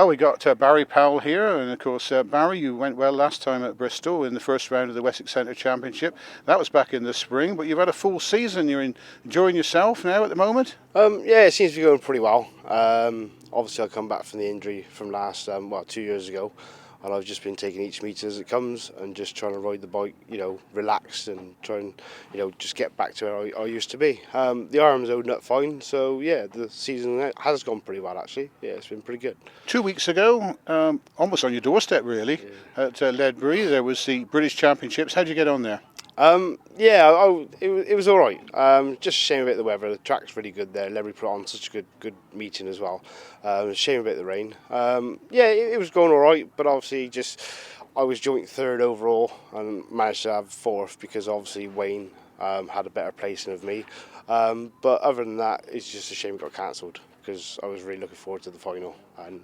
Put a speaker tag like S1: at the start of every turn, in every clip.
S1: Well, we got Barry Powell here, and of course, Barry, you went well last time at Bristol in the first round of the Wessex Centre Championship. That was back in the spring, but you've had a full season. You're enjoying yourself now at the moment?
S2: Yeah, it seems to be going pretty well. Obviously, I come back from the injury from last, 2 years ago, and I've just been taking each meter as it comes and just trying to ride the bike, relaxed and try and, just get back to where I used to be. The arm's holding up fine, so yeah, the season has gone pretty well actually. Yeah, it's been pretty good.
S1: 2 weeks ago, almost on your doorstep really, at Ledbury, there was the British Championships. How'd you get on there?
S2: It was all right. Just a shame about the weather. The track's really good there. Ledbury put on such a good meeting as well. Shame about the rain. It was going all right, but obviously I was joint third overall and managed to have fourth because obviously Wayne had a better placing of me. But other than that, it's just a shame it got cancelled because I was really looking forward to the final and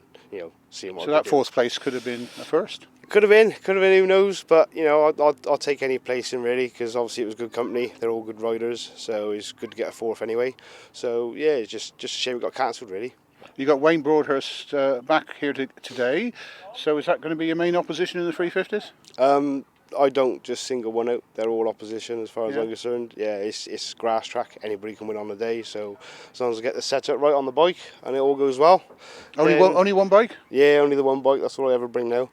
S2: seeing what.
S1: So that fourth place could have been a first.
S2: Could have been, who knows, but I'll take any placing really because obviously it was good company, they're all good riders, so it's good to get a fourth anyway. So yeah, it's just a shame it got cancelled really.
S1: You got Wayne Broadhurst back here today, so is that going to be your main opposition in the 350s?
S2: I don't just single one out, they're all opposition as far as I'm concerned. Yeah, it's Grasstrack, anybody can win on the day, so as long as I get the setup right on the bike and it all goes well.
S1: Only one bike?
S2: Yeah, only the one bike, that's all I ever bring now.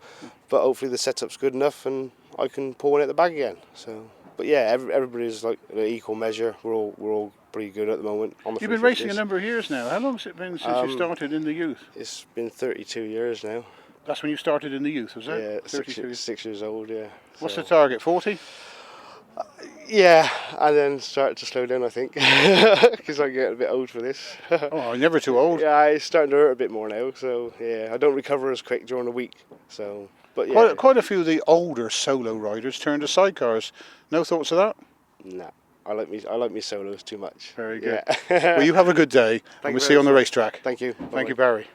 S2: But hopefully the setup's good enough and I can pull one out the bag again. So, but yeah, everybody's like an equal measure. We're all pretty good at the moment. On the
S1: You've been racing a number of years now. How long has it been since you started in the youth?
S2: It's been 32 years now.
S1: That's when you started in the youth, was it?
S2: Yeah, 6 years old. Yeah.
S1: What's the target? 40?
S2: Yeah, and then start to slow down, I think, because I'm getting a bit old for this.
S1: Oh, you're never too old.
S2: Yeah, it's starting to hurt a bit more now. So yeah, I don't recover as quick during the week. So. But yeah.
S1: Quite a few of the older solo riders turn to sidecars. No thoughts of that?
S2: Nah, I like me solos too much.
S1: Very good.
S2: Yeah.
S1: Well, you have a good day, and we'll see you on the racetrack.
S2: Thank you.
S1: Thank you, Barry.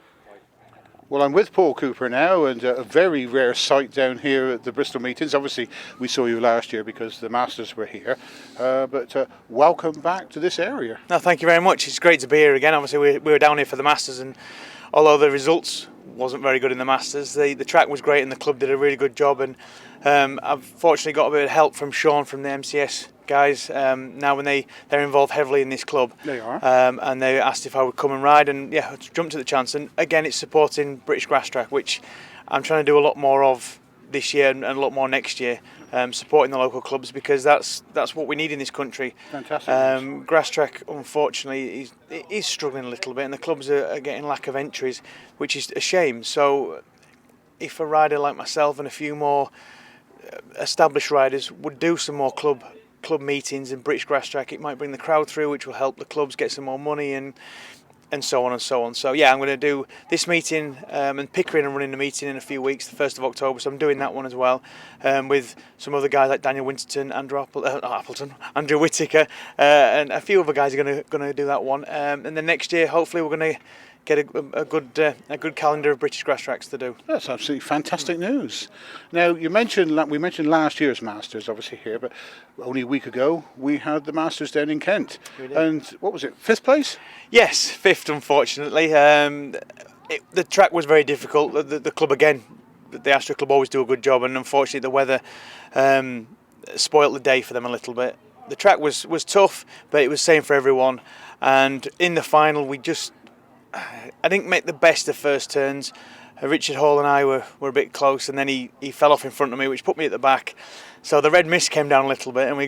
S1: Well, I'm with Paul Cooper now, and a very rare sight down here at the Bristol meetings. Obviously, we saw you last year because the Masters were here, but welcome back to this area.
S3: No, thank you very much. It's great to be here again. Obviously, we were down here for the Masters, and although the results wasn't very good in the Masters, the track was great and the club did a really good job, and I've fortunately got a bit of help from Sean from the MCS guys now when they're involved heavily in this club.
S1: They are.
S3: And they asked if I would come and ride, and yeah, I jumped at the chance. And again, it's supporting British Grasstrack, which I'm trying to do a lot more of this year and a lot more next year, supporting the local clubs because that's what we need in this country.
S1: Fantastic.
S3: Grasstrack, unfortunately, is struggling a little bit, and the clubs are getting lack of entries, which is a shame. So if a rider like myself and a few more established riders would do some more club meetings in British Grasstrack, it might bring the crowd through, which will help the clubs get some more money and so on and so on. So yeah, I'm going to do this meeting and Pickering and running the meeting in a few weeks, the 1st of October, so I'm doing that one as well with some other guys like Daniel Winterton, Andrew Whittaker, and a few other guys are going to do that one. And then next year, hopefully, we're going to get a good calendar of British Grasstracks to do.
S1: That's absolutely fantastic news. Now, we mentioned last year's Masters, obviously here, but only a week ago we had the Masters down in Kent. And what was it, 5th place?
S3: Yes, 5th, unfortunately. The track was very difficult. The club, again, the Astra Club always do a good job, and unfortunately the weather spoilt the day for them a little bit. The track was tough, but it was same for everyone. And in the final, I didn't make the best of first turns. Richard Hall and I were a bit close, and then he fell off in front of me, which put me at the back. So the red mist came down a little bit, and we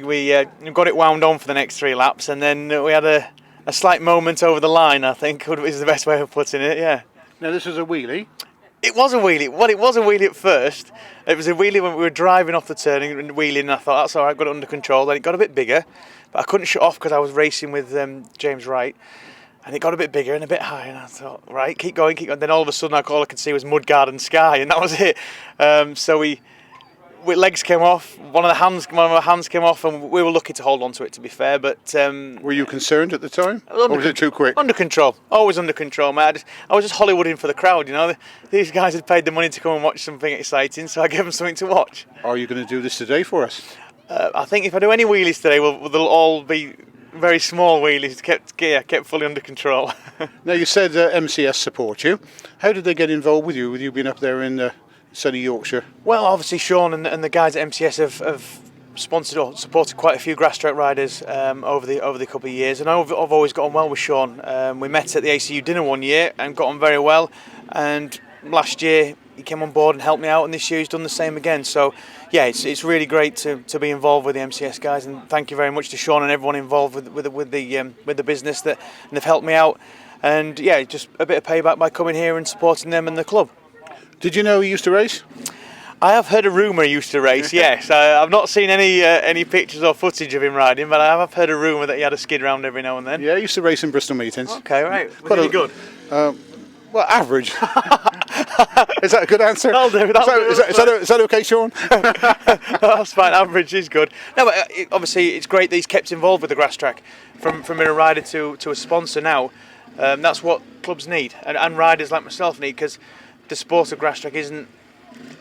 S3: got it wound on for the next 3 laps, and then we had a slight moment over the line, I think, is the best way of putting it, yeah.
S1: Now this is a wheelie.
S3: It was a wheelie. Well, it was a wheelie at first. It was a wheelie when we were driving off the turning and wheeling, and I thought, that's all right, got it under control. Then it got a bit bigger, but I couldn't shut off because I was racing with James Wright. And it got a bit bigger and a bit higher, and I thought, right, keep going. Then all of a sudden, all I could see was mudguard and sky, and that was it. So legs came off. One of my hands came off, and we were lucky to hold on to it, to be fair. But
S1: were you concerned at the time, or was it too quick?
S3: Under control, always under control, man. I was just Hollywooding for the crowd, These guys had paid the money to come and watch something exciting, so I gave them something to watch.
S1: Are you going to do this today for us?
S3: I think if I do any wheelies today, they'll all be very small wheelies kept fully under control.
S1: Now you said MCS support you. How did they get involved with you? With you being up there in sunny Yorkshire?
S3: Well, obviously Sean and the guys at MCS have sponsored or supported quite a few Grasstrack riders over the couple of years, and I've always got on well with Sean. We met at the ACU dinner one year and got on very well, and last year he came on board and helped me out, and this year he's done the same again. So yeah, it's really great to be involved with the MCS guys, and thank you very much to Sean and everyone involved with the business and they've helped me out, and yeah, just a bit of payback by coming here and supporting them and the club.
S1: Did you know he used to race?
S3: I have heard a rumour he used to race, yes. I've not seen any pictures or footage of him riding, but I have heard a rumour that he had a skid round every now and then.
S1: Yeah, he used to race in Bristol meetings.
S3: Okay, right. Was he good?
S1: Well, average. Is that a good answer?
S3: That'll do.
S1: Is that okay, Sean?
S3: That's fine. Average is good. No, but obviously it's great that he's kept involved with the Grasstrack, from being a rider to a sponsor now. That's what clubs need, and riders like myself need, because the sport of Grasstrack isn't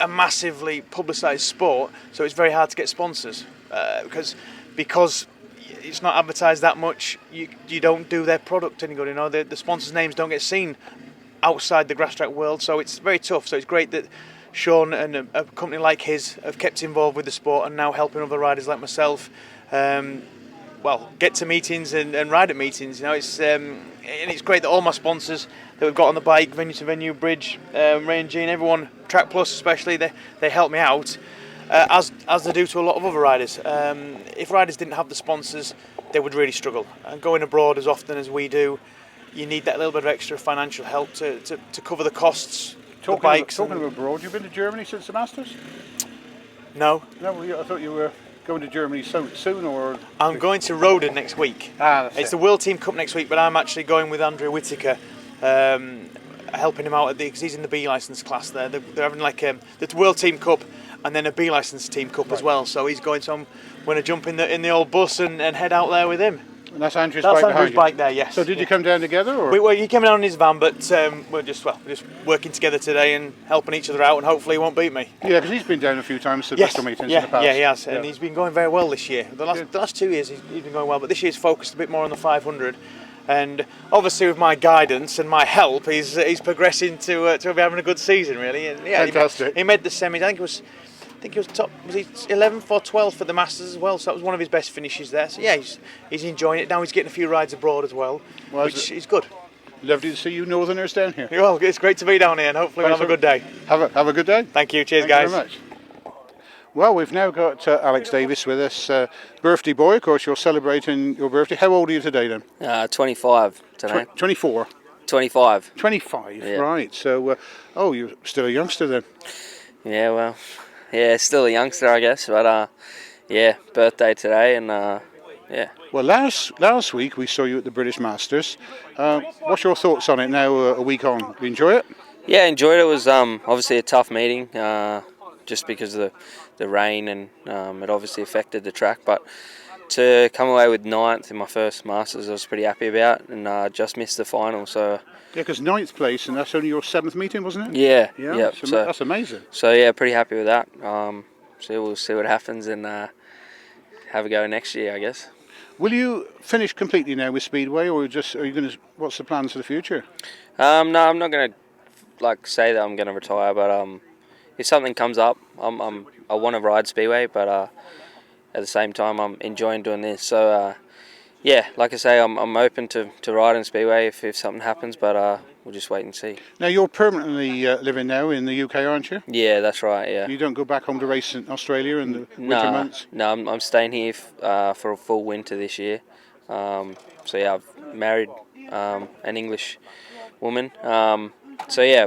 S3: a massively publicised sport, so it's very hard to get sponsors because it's not advertised that much. You don't do their product any good. You know, the sponsors' names don't get seen outside the Grasstrack world, so it's very tough. So it's great that Sean and a company like his have kept involved with the sport and now helping other riders like myself get to meetings and ride at meetings. You know, and it's great that all my sponsors that we've got on the bike, venue to venue, bridge, Ray and Jean, everyone, Track Plus especially, they help me out, as they do to a lot of other riders. If riders didn't have the sponsors, they would really struggle. And going abroad as often as we do, you need that little bit of extra financial help to cover the costs.
S1: Talking of abroad, you've been to Germany since the Masters?
S3: No.
S1: No, I thought you were going to Germany soon, or?
S3: I'm going to Roden next week. It's the World Team Cup next week, but I'm actually going with Andrew Whittaker, helping him out because he's in the B licence class there. They're having like the World Team Cup and then a B licence team cup as well. So he's going. So I'm going to jump in the old bus and head out there with him.
S1: And that's Andrew's
S3: bike
S1: behind you?
S3: That's Andrew's bike there, yes.
S1: So did you come down together? Or?
S3: He came down in his van, but we're just working together today and helping each other out, and hopefully he won't beat me.
S1: Yeah, because he's been down a few times to Bristol meetings in the past.
S3: Yeah, he has, and he's been going very well this year. The last 2 years he's been going well, but this year's focused a bit more on the 500. And obviously with my guidance and my help, he's progressing to be having a good season, really. And yeah,
S1: fantastic.
S3: He made the semis. I think he was top. Was he 11th or 12th for the Masters as well? So that was one of his best finishes there. So yeah, he's enjoying it. Now he's getting a few rides abroad as well, which is good.
S1: Lovely to see you Northerners down here.
S3: Well, it's great to be down here, and hopefully we'll have a good day.
S1: Have a good day.
S3: Thank you. Cheers, guys.
S1: Thank you very much. Well, we've now got Alex Davis with us, birthday boy. Of course, you're celebrating your birthday. How old are you today then?
S4: 25 today.
S1: 24?
S4: 25.
S1: 25,
S4: yeah.
S1: Right. So, you're still a youngster then?
S4: Yeah, well, yeah, still a youngster, I guess. But, birthday today, and, yeah.
S1: Well, last week we saw you at the British Masters. What's your thoughts on it now, a week on? Did you enjoy it?
S4: Yeah, enjoyed it. It was obviously a tough meeting, just because of the rain, and it obviously affected the track. But to come away with 9th in my first Masters, I was pretty happy about, and just missed the final. So
S1: yeah, because 9th place, and that's only your 7th meeting, wasn't it?
S4: Yeah.
S1: Yep. That's amazing.
S4: So yeah, pretty happy with that. So we'll see what happens, and have a go next year, I guess.
S1: Will you finish completely now with Speedway, or are you going to? What's the plans for the future?
S4: No, I'm not going to say that I'm going to retire, but if something comes up, I want to ride Speedway, but at the same time I'm enjoying doing this. So yeah, like I say, I'm open to riding Speedway if something happens, but we'll just wait and see.
S1: Now you're permanently living now in the UK, aren't you?
S4: Yeah, that's right. Yeah.
S1: You don't go back home to race in Australia in the winter months?
S4: No, I'm staying here for a full winter this year. So yeah, I've married an English woman. So yeah,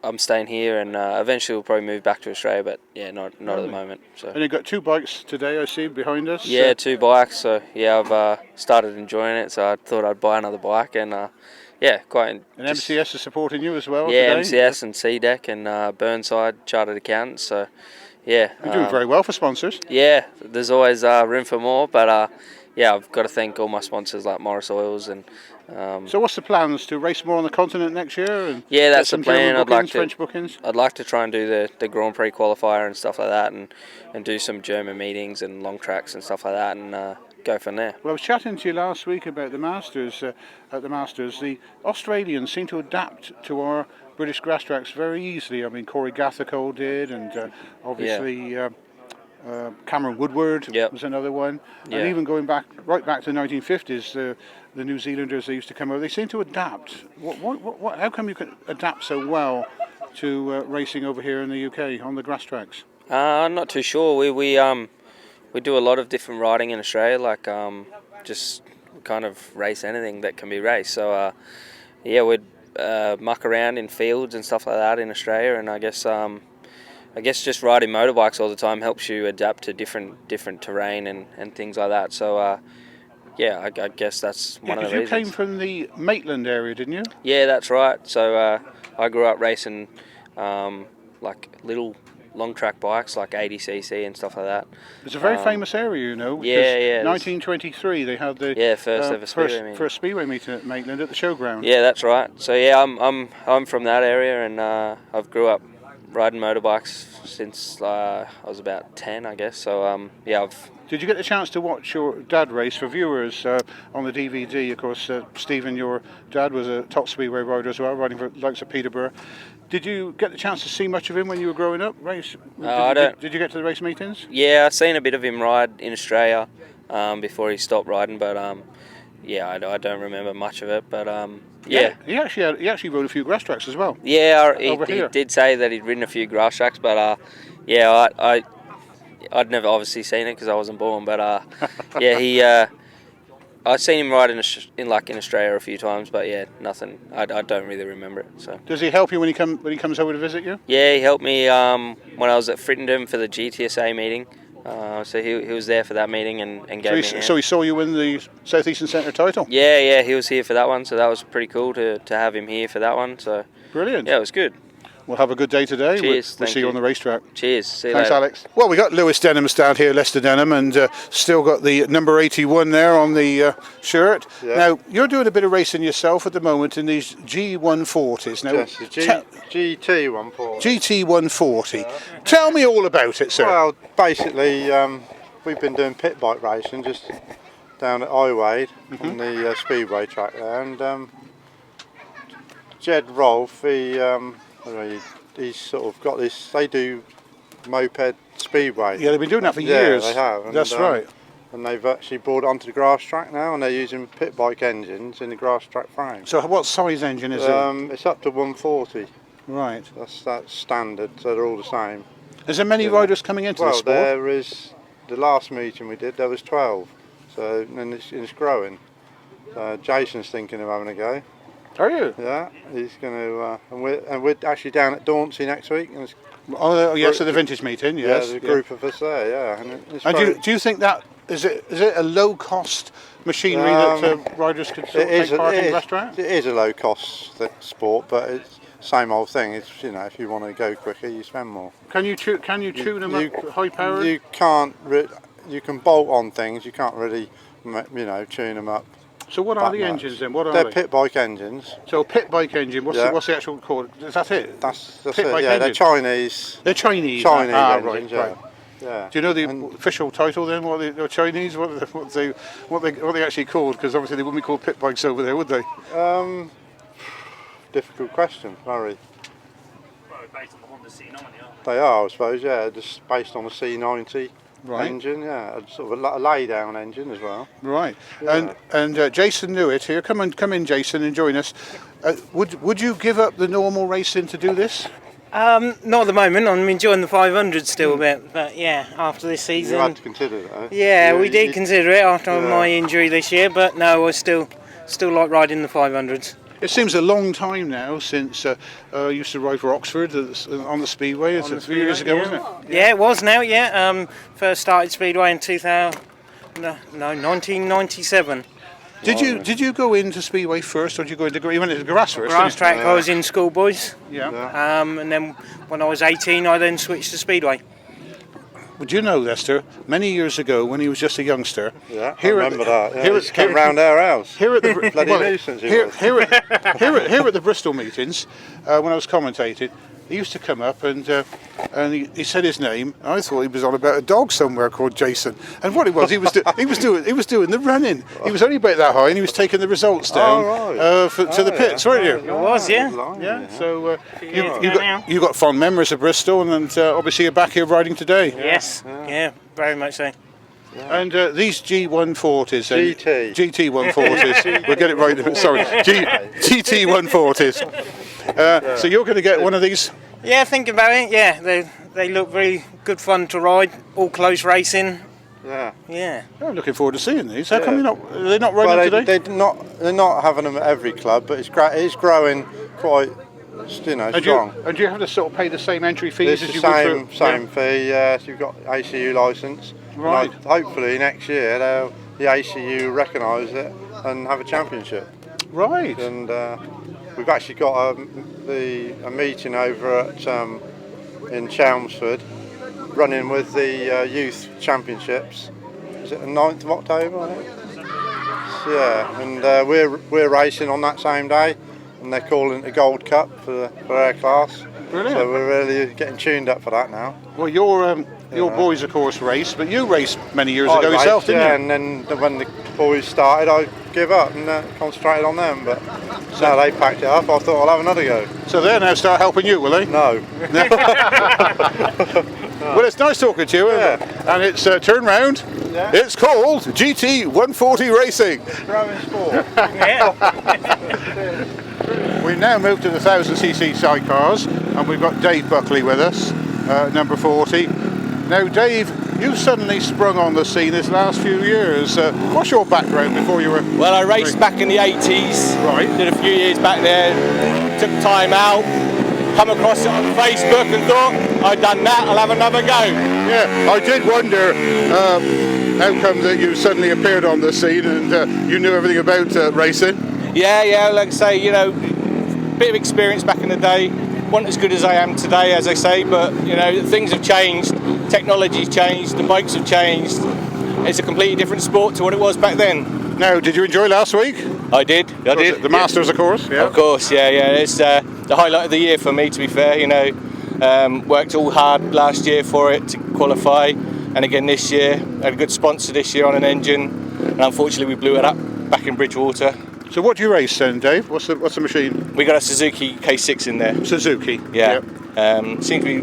S4: I'm staying here, and eventually we'll probably move back to Australia, but yeah, not at the moment. So.
S1: And you've got 2 bikes today, I see, behind us?
S4: Yeah, 2 bikes. So yeah, I've started enjoying it, so I thought I'd buy another bike, and yeah, quite.
S1: And MCS is supporting you as well
S4: yeah,
S1: today?
S4: MCS and CDEC and Burnside Chartered Accountants. So yeah.
S1: You're doing very well for sponsors.
S4: Yeah, there's always room for more, but yeah, I've got to thank all my sponsors like Morris Oils and.
S1: So what's the plans, to race more on the continent next year? And
S4: yeah, that's the plan.
S1: French bookings?
S4: I'd like to try and do the Grand Prix qualifier and stuff like that, and do some German meetings and long tracks and stuff like that, and go from there.
S1: Well, I was chatting to you last week about the Masters. At the Masters, the Australians seem to adapt to our British grass tracks very easily. I mean, Corey Gathercole did, and obviously Cameron Woodward was another one. And even going right back to the 1950s, the New Zealanders that used to come over, they seem to adapt. How come you can adapt so well to racing over here in the UK on the grass tracks?
S4: I'm not too sure. We do a lot of different riding in Australia, like just kind of race anything that can be raced. So we'd muck around in fields and stuff like that in Australia, and I guess just riding motorbikes all the time helps you adapt to different terrain and things like that. So I guess that's one of the reasons.
S1: You came from the Maitland area, didn't you?
S4: Yeah, that's right. So I grew up racing like little long track bikes like 80cc and stuff like that.
S1: It's a very famous area, you know.
S4: Yeah.
S1: 1923 they had the first speedway meeting at Maitland at the showground.
S4: Yeah, that's right. So I'm from that area, and I've grew up riding motorbikes since I was about 10, I guess. So
S1: Did you get the chance to watch your dad race for viewers on the DVD? Of course, Stephen, your dad was a top speedway rider as well, riding for the likes of Peterborough. Did you get the chance to see much of him when you were growing up? Did you get to the race meetings?
S4: Yeah, I've seen a bit of him ride in Australia before he stopped riding, but I don't remember much of it. But he actually rode a few grass tracks as well. Yeah, he did say that he'd ridden a few grass tracks, but I'd never obviously seen it because I wasn't born. But I've seen him ride in Australia a few times, but nothing. I don't really remember it. So
S1: does he help you when he comes over to visit you?
S4: Yeah, he helped me when I was at Frittenden for the GTSA meeting. So he was there for that meeting and gave me a hand.
S1: So he saw you win the South Eastern Centre title?
S4: Yeah, he was here for that one, so that was pretty cool to have him here for that one. So
S1: brilliant.
S4: Yeah, it was good.
S1: We'll have a good day today.
S4: Cheers.
S1: We'll see you on the racetrack.
S4: Cheers. See you
S1: Thanks,
S4: later.
S1: Alex. Well, we got Lewis Denham's down here, Lester Denham, and still got the number 81 there on the shirt. Yeah. Now, you're doing a bit of racing yourself at the moment in these G140s. Now,
S5: yes, GT140.
S1: GT140. Yeah. Tell me all about it, sir.
S5: Well, basically, we've been doing pit bike racing just down at Iwade on the speedway track there, and Jed Rolfe, he's sort of got this. They do moped speedway.
S1: Yeah, they've been doing that for years.
S5: Yeah, they have. And,
S1: that's right.
S5: And they've actually brought it onto the Grasstrack now, and they're using pit bike engines in the Grasstrack frame.
S1: So, what size engine is it?
S5: It's up to 140.
S1: Right.
S5: That's standard, so they're all the same.
S1: Is there many riders coming into the sport?
S5: Well, there is. The last meeting we did, there was 12. So, and it's growing. Jason's thinking of having a go.
S1: Are you?
S5: Yeah, he's going to, and we're actually down at Dauncey next week. And
S1: so the vintage meeting. Yes,
S5: yeah, there's a group of us there. Yeah,
S1: and do you think that is it a low cost machinery that riders could take part in Grasstrack?
S5: It is a low cost sport, but it's same old thing. It's if you want to go quicker, you spend more.
S1: Can you tune them up high powered?
S5: You can't. You can bolt on things. You can't really tune them up.
S1: So what are the engines then?
S5: They're pit bike engines.
S1: So pit bike engine. What's the actual called? Is that it?
S5: That's
S1: pit
S5: it.
S1: Bike
S5: yeah,
S1: engine.
S5: they're Chinese.
S1: They're Chinese.
S5: Engines,
S1: right. Yeah. Do you know the official title then? What they're Chinese? What they actually called? Because obviously they wouldn't be called pit bikes over there, would they?
S5: Difficult question, very.
S6: Well, based on the Honda C90, aren't
S5: they? They are, I suppose. Yeah, just based on the C90.
S1: Right.
S5: Engine, yeah, sort of a lay-down engine as well.
S1: Right, yeah. and Jason Newitt here. Come in, Jason, and join us. Would you give up the normal racing to do this?
S7: Not at the moment. I'm enjoying the 500 still a bit, but yeah, after this season.
S5: You had to consider it, though.
S7: Yeah, we did consider it after my injury this year, but no, I still like riding the 500s.
S1: It seems a long time now since I used to ride for Oxford on the Speedway. It's a few years ago, wasn't it?
S7: Yeah, it was now, yeah. First started Speedway in 1997.
S1: Did you go into Speedway first, or did you go into grass first?
S7: Grasstrack, I was in schoolboys.
S1: Yeah.
S7: And then when I was 18, I then switched to Speedway.
S1: Would you know, Lester, many years ago when he was just a youngster?
S5: Yeah, I remember that. Yeah, he came round our house.
S1: Here at the
S5: bloody nuisance.
S1: Here at the Bristol meetings, when I was commentating, he used to come up and he said his name. I thought he was on about a dog somewhere called Jason. And what it was, he was doing the running. He was only about that high, and he was taking the results down to the pits, weren't you?
S7: It was, yeah.
S1: Yeah. So you got fond memories of Bristol, and obviously you're back here riding today.
S7: Yes, yeah, very much so.
S1: And these G140s, GT 140s, we'll get it right. Sorry, GT 140s. So you're going to get one of these?
S7: Yeah, think about it. Yeah, they look very good fun to ride. All close racing. Yeah.
S1: I'm looking forward to seeing these. How come they're not riding today?
S5: They're not having them at every club, but it's growing quite, strong.
S1: And do you have to sort of pay the same entry fees
S5: It's
S1: as
S5: the
S1: you would for
S5: same fee. So you've got ACU licence.
S1: Right.
S5: Hopefully next year the ACU recognise it and have a championship.
S1: Right.
S5: And we've actually got a meeting over at in Chelmsford, running with the youth championships. Is it the 9th of October? I think? Yeah, and we're racing on that same day, and they're calling it the Gold Cup for our class.
S1: Brilliant.
S5: So we're really getting tuned up for that now.
S1: Well, your boys, of course, race, but you raced many years ago yourself, didn't you?
S5: And then when the boys started, I gave up and concentrated on them. But now they packed it up, I thought I'll have another go.
S1: So they'll now start helping you, will they?
S5: No.
S1: Well, it's nice talking to you, and it's turn round.
S5: Yeah.
S1: It's called GT 140 Racing.
S5: Growing sport.
S1: We now move to the 1000cc sidecars, and we've got Dave Buckley with us, number 40. Now, Dave, you suddenly sprung on the scene this last few years. What's your background before you were?
S8: Well, I raced back in the 80s.
S1: Right.
S8: Did a few years back there. Took time out. Come across it on Facebook and thought, I've done that, I'll have another go.
S1: Yeah, I did wonder how come that you suddenly appeared on the scene and you knew everything about racing.
S8: Yeah, like I say, bit of experience back in the day. Wasn't as good as I am today, as I say, but things have changed. Technology's changed, the bikes have changed. It's a completely different sport to what it was back then.
S1: Now, did you enjoy last week?
S8: I did.
S1: The Masters, of course. Yeah.
S8: Of course, yeah. It's the highlight of the year for me, to be fair. Worked all hard last year for it to qualify, and again this year. Had a good sponsor this year on an engine, and unfortunately we blew it up back in Bridgewater.
S1: So what do you race then, Dave? What's the machine?
S8: We got a Suzuki K6 in there.
S1: Suzuki.
S8: Yeah. Seems to be.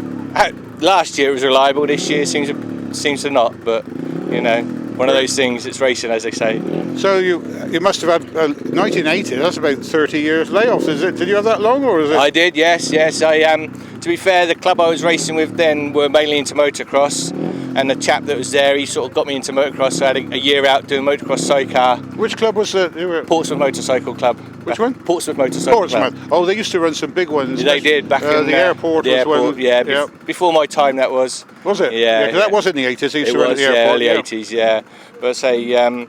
S8: Last year it was reliable. This year seems to not. But one of those things. It's racing, as they say.
S1: So you must have had 1980. That's about 30 years layoff, is it? Did you have that long, or is it?
S8: I did. Yes. I to be fair, the club I was racing with then were mainly into motocross, and the chap that was there, he sort of got me into motocross. So I had a year out doing motocross sidecar.
S1: Which club was that?
S8: Portsmouth Motorcycle Club.
S1: Which one?
S8: Portsmouth Motorcycle Club.
S1: Oh, they used to run some big ones.
S8: They did back in
S1: the airport.
S8: The airport, before my time, that was.
S1: Was it?
S8: Yeah.
S1: Because that was in the 80s. They used to run at the
S8: airport.
S1: Early
S8: 80s, yeah. But I say,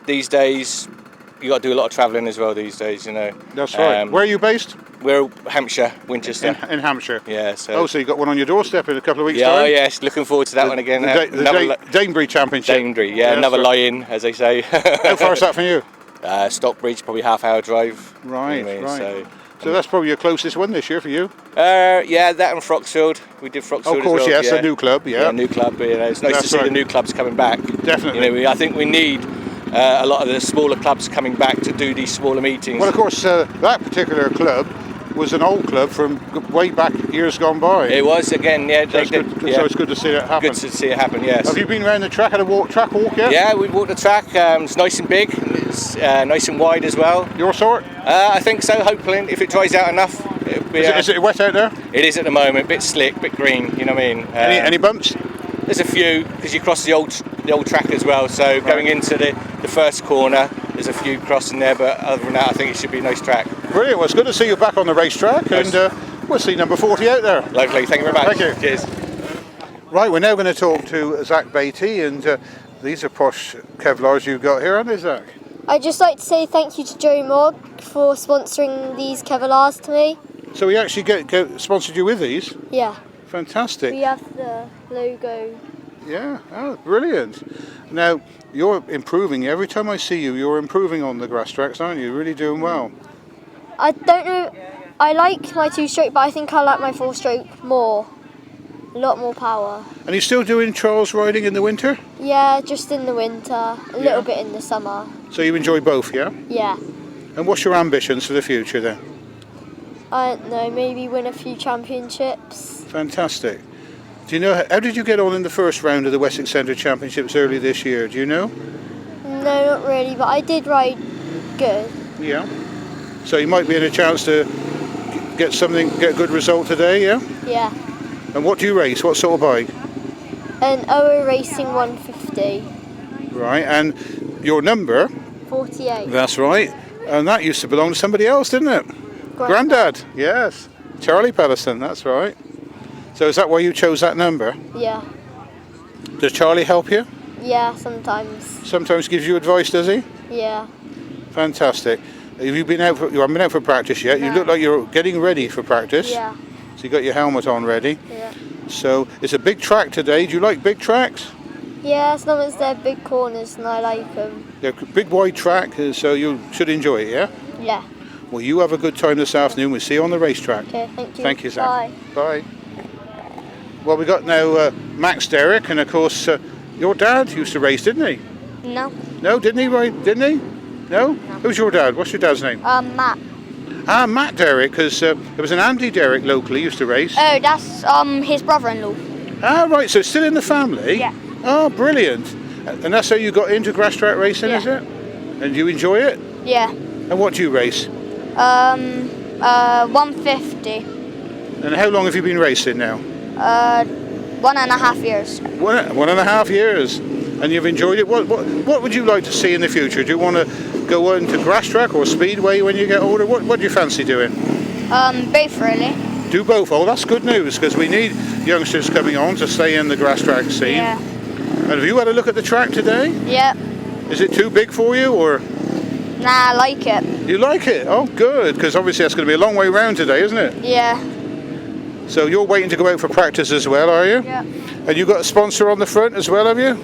S8: these days you got to do a lot of travelling as well. These days,
S1: That's right. Where are you based?
S8: We're Hampshire, Winchester.
S1: In Hampshire.
S8: Yeah. So
S1: you got one on your doorstep in a couple of weeks' time?
S8: Oh yes, looking forward to that one again.
S1: The Danebury Championship.
S8: Danebury, another lie-in, as they say.
S1: How far is that from you?
S8: Stockbridge, probably half-hour drive.
S1: Right. So that's probably your closest one this year for you.
S8: That and Froxfield. We did Froxfield.
S1: Of course,
S8: as well,
S1: yes, a new club. Yeah,
S8: new club. But, it's nice to see the new clubs coming back.
S1: Definitely.
S8: I think we need a lot of the smaller clubs coming back to do these smaller meetings.
S1: Well, of course, that particular club was an old club from way back years gone by.
S8: It was again, yeah.
S1: So it's good to see it happen.
S8: Good to see it happen, yes.
S1: Have you been around the track at a track walk yet?
S8: Yeah, we've walked the track. It's nice and big. It's nice and wide as well.
S1: Your sort?
S8: I think so. Hopefully, if it dries out enough, it'll be.
S1: Is it wet out there?
S8: It is at the moment. Bit slick, bit green. You know what I mean?
S1: Any bumps?
S8: There's a few because you cross the old track as well. So going into the first corner, there's a few crossing there. But other than that, I think it should be a nice track.
S1: Brilliant. Well, it's good to see you back on the racetrack, and we'll see number 40 out there.
S8: Lovely. Thank you very much.
S1: Thank you.
S8: Cheers.
S1: Right, we're now going to talk to Zach Beatty, and these are posh Kevlars you've got here, aren't they, Zach?
S9: I'd just like to say thank you to Joe Mogg for sponsoring these Kevlars to me.
S1: So we actually sponsored you with these?
S9: Yeah.
S1: Fantastic.
S9: We have the logo.
S1: Yeah, brilliant. Now, you're improving. Every time I see you, you're improving on the grass tracks, aren't you? You're really doing well.
S9: I don't know I like my 2-stroke, but I think I like my 4-stroke more. A lot more power.
S1: And you're still doing trials riding in the winter?
S9: Yeah, just in the winter, a little bit in the summer.
S1: So you enjoy both, yeah?
S9: Yeah.
S1: And what's your ambitions for the future then?
S9: I don't know, maybe win a few championships.
S1: Fantastic. Do you know, how did you get on in the first round of the Wessex Centre Championships early this year? Do you know?
S9: No, not really, but I did ride good.
S1: Yeah. So you might be in a chance to get a good result today, yeah?
S9: Yeah.
S1: And what do you race? What sort of bike?
S9: An OO Racing 150.
S1: Right, and your number?
S9: 48.
S1: That's right. And that used to belong to somebody else, didn't it? Grandad. Yes. Charlie Pellison, that's right. So is that why you chose that number?
S9: Yeah.
S1: Does Charlie help you?
S9: Yeah, sometimes.
S1: Sometimes gives you advice, does he?
S9: Yeah.
S1: Fantastic. Have you been out you haven't been out for practice yet?
S9: No.
S1: You look like you're getting ready for practice.
S9: Yeah.
S1: So you got your helmet on ready.
S9: Yeah.
S1: So it's a big track today. Do you like big tracks?
S9: Yeah, as long as they're big corners and I like them.
S1: They're a big wide track, so you should enjoy it, yeah?
S9: Yeah.
S1: Well, you have a good time this afternoon. We'll see you on the racetrack.
S9: Okay, thank you.
S1: Thank you, Sam.
S9: Bye.
S1: Bye. Well, we got now Max Derrick, and of course your dad used to race, didn't he?
S9: No.
S1: No, didn't he? Right? Didn't he? No? Who's your dad? What's your dad's name?
S9: Matt.
S1: Ah, Matt Derrick, because there was an Andy Derrick locally used to race.
S9: Oh, that's his brother-in-law.
S1: Ah, right, so it's still in the family?
S9: Yeah.
S1: Oh, brilliant. And that's how you got into Grasstrack racing, is it? And you enjoy it?
S9: Yeah.
S1: And what do you race?
S9: 150.
S1: And how long have you been racing now?
S9: 1.5 years.
S1: 1.5 years. And you've enjoyed it? What would you like to see in the future? Do you want to go on to Grasstrack or Speedway when you get older? What do you fancy doing?
S9: Both really.
S1: Do both? Oh, that's good news, because we need youngsters coming on to stay in the Grasstrack scene.
S9: Yeah.
S1: And have you had a look at the track today?
S9: Yeah.
S1: Is it too big for you, or?
S9: Nah, I like it.
S1: You like it? Oh, good, because obviously that's going to be a long way round today, isn't it?
S9: Yeah.
S1: So you're waiting to go out for practice as well, are you?
S9: Yeah.
S1: And you've got a sponsor on the front as well, have you?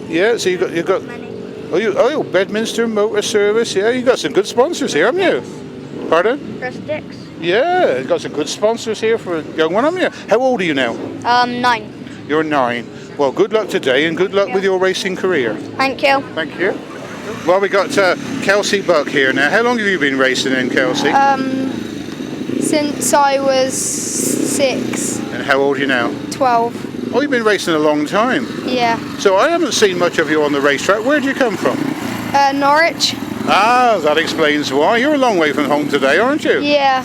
S1: Yeah, so you've got oh, Bedminster Motor Service, yeah, you've got some good sponsors here, haven't you? Pardon?
S9: Grasstrack.
S1: Yeah, you've got some good sponsors here for a young one, haven't you? How old are you now?
S9: 9.
S1: You're 9. Well, good luck today and good luck with your racing career.
S9: Thank you.
S1: Thank you. Well, we got Kelsey Buck here now. How long have you been racing in, Kelsey?
S10: Since I was 6.
S1: And how old are you now?
S10: 12.
S1: Oh, you've been racing a long time.
S10: Yeah.
S1: So I haven't seen much of you on the racetrack. Where do you come from?
S10: Norwich.
S1: Ah, that explains why. You're a long way from home today, aren't you?
S10: Yeah.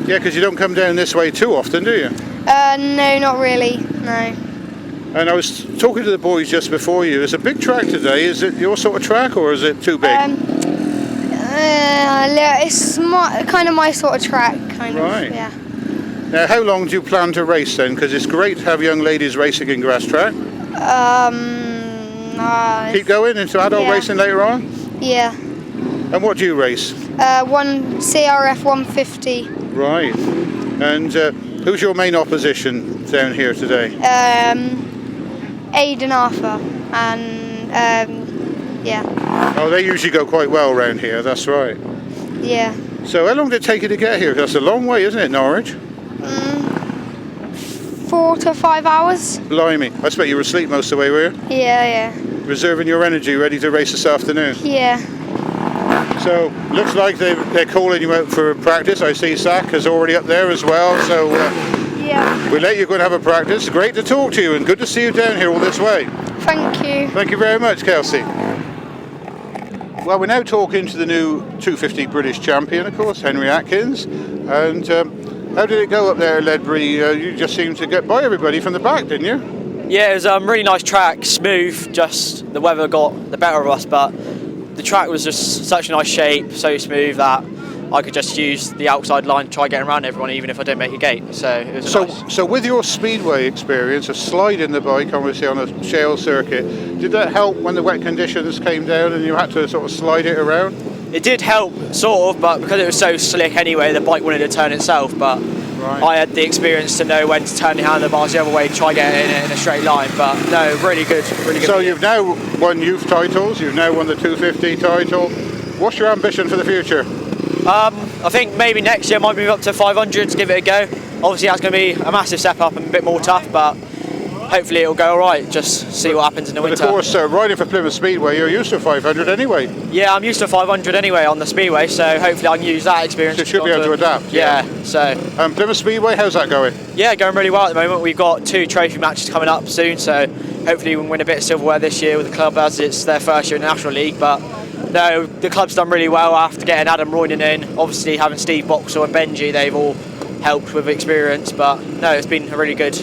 S1: Yeah, because you don't come down this way too often, do you?
S10: No, not really. No.
S1: And I was talking to the boys just before you. It's a big track today. Is it your sort of track, or is it too big?
S10: It's kind of my sort of track, kind
S1: Right.
S10: of. Yeah.
S1: Now, how long do you plan to race then? Because it's great to have young ladies racing in Grasstrack. Keep going into adult racing later on?
S10: Yeah.
S1: And what do you race?
S10: One CRF 150.
S1: Right. And who's your main opposition down here today?
S10: Aidan Arthur and yeah.
S1: Oh, they usually go quite well around here, that's right.
S10: Yeah.
S1: So how long did it take you to get here? That's a long way, isn't it, Norwich?
S10: 4 to 5 hours.
S1: Blimey. I expect you were asleep most of the way, were you?
S10: Yeah.
S1: Reserving your energy, ready to race this afternoon.
S10: Yeah.
S1: So, looks like they're calling you out for practice. I see Zach is already up there as well, so
S10: Yeah.
S1: we'll let you go and have a practice. Great to talk to you and good to see you down here all this way.
S10: Thank you.
S1: Thank you very much, Kelsey. Well, we're now talking to the new 250 British champion, of course, Henry Atkins. And how did it go up there, Ledbury? You just seemed to get by everybody from the back, didn't you?
S11: Yeah, it was a really nice track, smooth, just the weather got the better of us, but the track was just such a nice shape, so smooth that I could just use the outside line to try getting around everyone even if I didn't make a gate. So it was nice.
S1: So with your speedway experience of sliding the bike obviously on a shale circuit, did that help when the wet conditions came down and you had to sort of slide it around?
S11: It did help, sort of, but because it was so slick anyway, the bike wanted to turn itself, but I had the experience to know when to turn the handlebars the other way, try getting it in a straight line, but no, really good.
S1: So you've now won youth titles, you've now won the 250 title. What's your ambition for the future?
S11: I think maybe next year I might move up to 500 to give it a go. Obviously that's going to be a massive step up and a bit more tough, but hopefully it'll go alright, just see what happens in the winter.
S1: Of course, riding for Plymouth Speedway, you're used to 500 anyway.
S11: Yeah, I'm used to 500 anyway on the Speedway, so hopefully I can use that experience.
S1: So you should be able to adapt.
S11: Yeah, so.
S1: Plymouth Speedway, how's that going?
S11: Yeah, going really well at the moment. We've got 2 trophy matches coming up soon, so hopefully we can win a bit of silverware this year with the club as it's their first year in the National League. But no, the club's done really well after getting Adam Royden in. Obviously having Steve Boxall and Benji, they've all helped with experience, but no, it's been a really good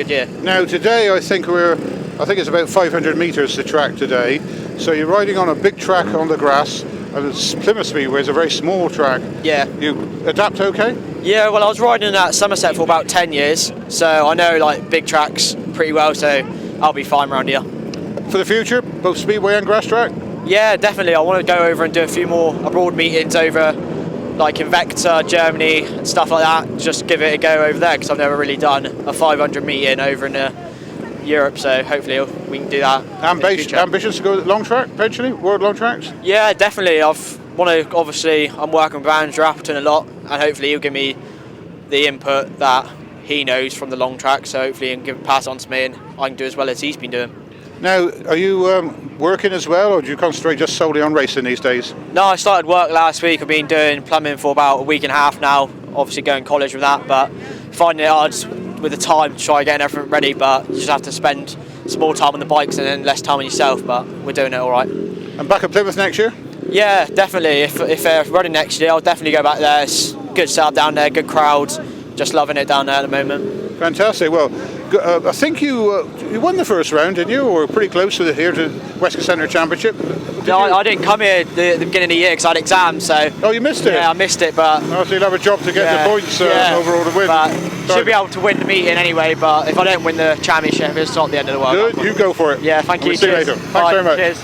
S11: year.
S1: Now today I think it's about 500 metres the track today, so you're riding on a big track on the grass, and Plymouth Speedway is a very small track.
S11: Yeah.
S1: You adapt okay?
S11: Yeah, well I was riding at Somerset for about 10 years, so I know like big tracks pretty well, so I'll be fine around here.
S1: For the future, both Speedway and Grasstrack?
S11: Yeah, definitely. I want to go over and do a few more abroad meetings over like in Vector, Germany and stuff like that, just give it a go over there because I've never really done a 500 meeting over in Europe, so hopefully we can do that.
S1: Ambitions to go long track eventually, world long tracks?
S11: Yeah, definitely. I'm working with Andrew Appleton a lot, and hopefully he'll give me the input that he knows from the long track, so hopefully he can pass it on to me and I can do as well as he's been doing.
S1: Now, are you working as well, or do you concentrate just solely on racing these days?
S11: No, I started work last week. I've been doing plumbing for about a week and a half now, obviously going to college with that, but finding it hard with the time to try getting everything ready, but you just have to spend some more time on the bikes and then less time on yourself, but we're doing it all right.
S1: And back at Plymouth next year? Yeah,
S11: definitely. If they're running next year, I'll definitely go back there. It's good setup down there, good crowd, just loving it down there at the moment.
S1: Fantastic. Well, I think you won the first round, didn't you? Or were pretty close to here to Wessex Centre Championship.
S11: No, I didn't come here at the beginning of the year because I had exams, so...
S1: Oh, you missed it?
S11: Yeah, I missed it, but...
S1: Oh, so you'll have a job to get the points overall to win.
S11: But should be able to win the meeting anyway, but if I don't win the championship, it's not the end of the world.
S1: Good, you go for it.
S11: Yeah, thank you.
S1: We'll see you later. Thanks very much.
S11: Cheers.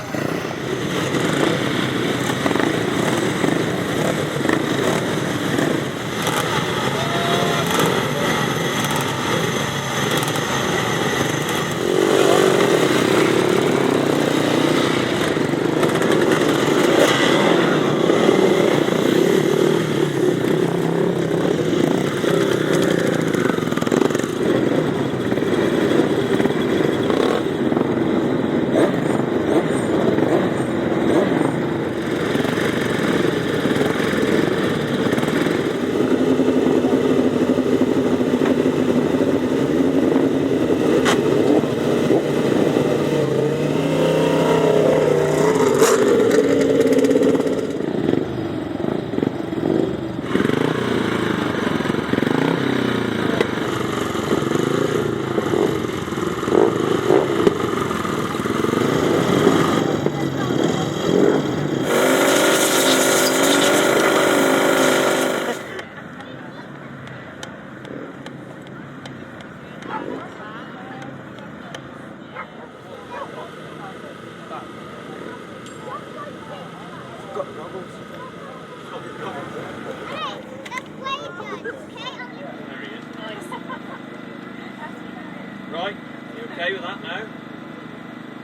S12: Right, you okay with that now?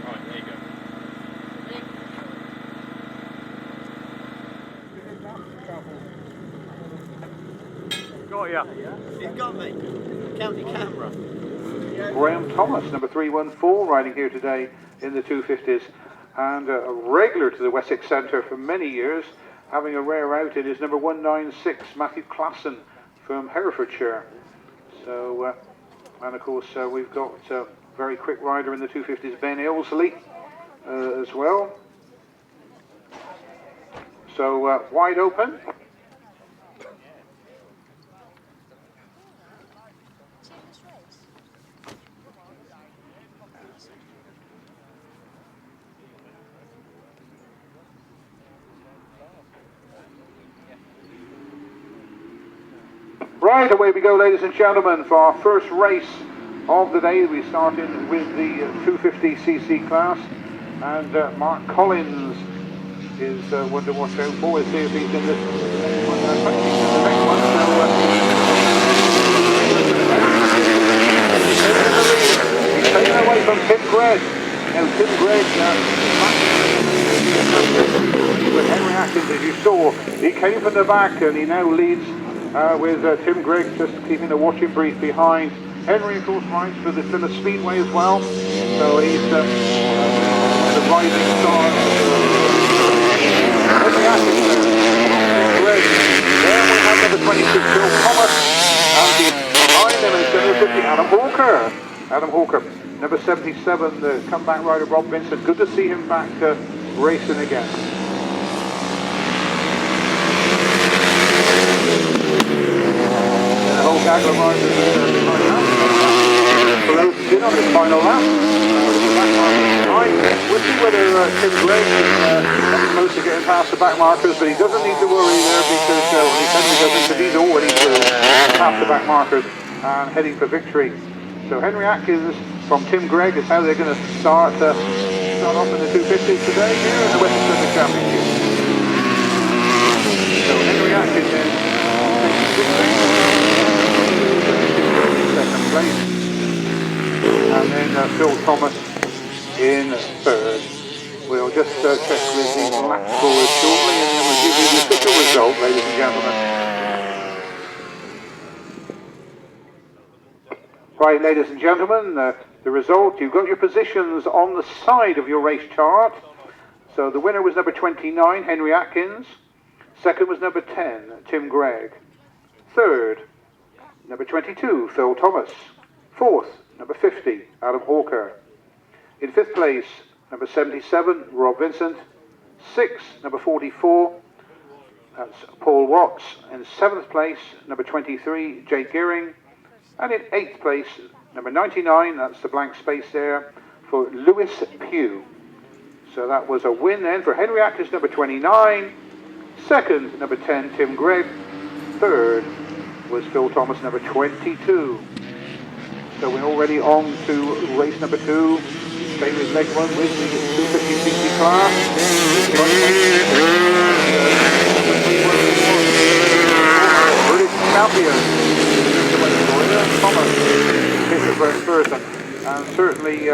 S12: Right, there you go.
S13: Got ya. You've got me. County camera.
S1: Graham Thomas, number 314, riding here today in the 250s, and a regular to the Wessex Centre for many years, having a rare out in his number 196, Matthew Classen from Herefordshire. So, and of course we've got a very quick rider in the 250s, Ben Ilsley, as well. So wide open. Right, away we go, ladies and gentlemen, for our first race of the day. We start in with the 250cc class, and Mark Collins is one to watch out for. We'll see if he's in this next one. He's taken away from Tim Gregg. Now Tim Gregg, with Henry Atkins, as you saw. He came from the back and he now leads with Tim Gregg just keeping a watching brief behind. Henry, of course, rides for the Plymouth Speedway as well. So he's the rising star. Henry Atkinson, Tim Gregg. Then we have number 26, Phil Thomas. And behind him is number 50, Adam Hawker. Adam Hawker. Number 77, the comeback rider Rob Vincent. Good to see him back racing again. And the whole gaggle of riders behind that. Pelosi in on his final lap. We'll see whether Tim Gregg is close to getting past the back markers, but he doesn't need to worry there because he said he doesn't, because he's already past the back markers and heading for victory. So Henry Atkins from Tim Gregg is how they're going to start off in the 250s today here in the Wessex Centre Championships. So Henry Atkins in second place, and then Phil Thomas in third. We'll just check with the lap scores shortly, and then we'll give you the official result, ladies and gentlemen. Right, ladies and gentlemen, the result, you've got your positions on the side of your race chart. So the winner was number 29, Henry Atkins. Second was number 10, Tim Gregg. Third, number 22, Phil Thomas. Fourth, number 50, Adam Hawker. In fifth place, number 77, Rob Vincent. Sixth, number 44, that's Paul Watts. In seventh place, number 23, Jake Gearing. And in eighth place, number 99, that's the blank space there, for Lewis Pugh. So that was a win then for Henry Atkins, number 29. Second, number 10, Tim Gregg. Third was Phil Thomas, number 22. So we're already on to race number 2. Staying with leg 1 with the 250cc class. British champion. Thomas hit the first person, and certainly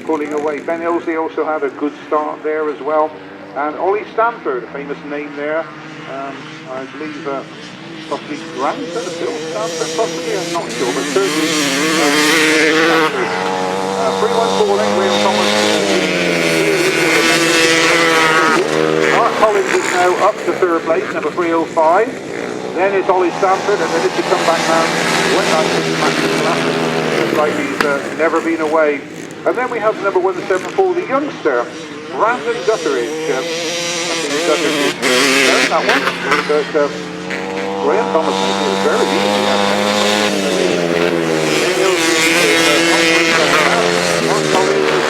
S1: pulling away. Ben Ilsley also had a good start there as well, and Ollie Stanford, a famous name there. I believe possibly grandson of Bill Stanford, possibly, I'm not sure, but certainly Stanford. 314 lane, Graham Thomas. Mark Collins is now up to third place, number 305. Then it's Ollie Stanford, and then it's the comeback man. Went out to the match, just like he's never been away. And then we have number 174, the youngster, Brandon Gutteridge. I think Gutteridge is that one, but Graham Thomas makes it very easy. Mark Collins is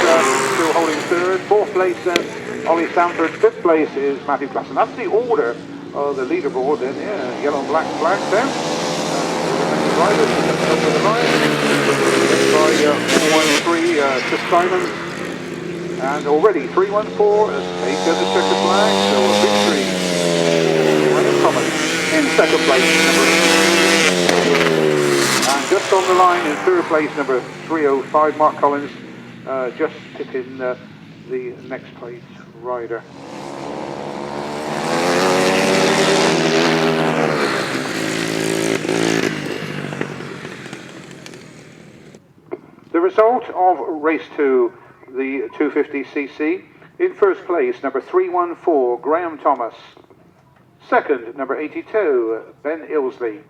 S1: still holding third. Fourth place then, Ollie Stanford. Fifth place is Matthew Klassen. That's the order of the leaderboard then, yeah, yellow and black flags there. Riders up to the line. By 413, Chris Simon. And already 314 as they go to check the flag. So a victory. Graham Thomas in second place, and just on the line in third place, number 305, Mark Collins, just picking the next place rider. The result of race 2, the 250cc, in first place, number 314, Graham Thomas. Second, number 82, Ben Ilsley.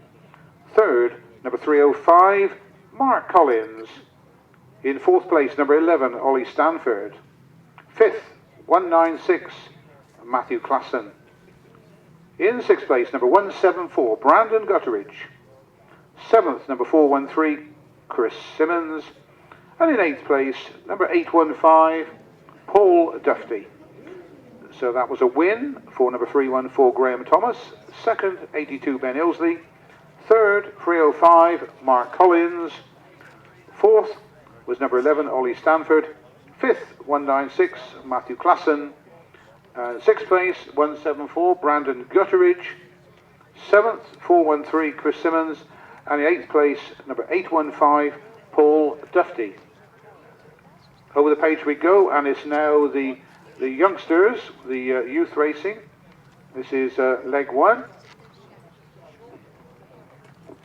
S1: Third, number 305, Mark Collins. In fourth place, number 11, Ollie Stanford. Fifth, 196, Matthew Klassen. In sixth place, number 174, Brandon Gutteridge. Seventh, number 413, Chris Simmons. And in eighth place, number 815, Paul Duffy. So that was a win for number 314, Graham Thomas. Second, 82, Ben Ilsley. Third, 305, Mark Collins. Fourth was number 11, Ollie Stanford. Fifth, 196, Matthew Klassen. Sixth place, 174, Brandon Gutteridge. Seventh, 413, Chris Simmons. And in eighth place, number 815, Paul Duffy. Over the page we go, and it's now the youngsters, the youth racing. This is leg 1.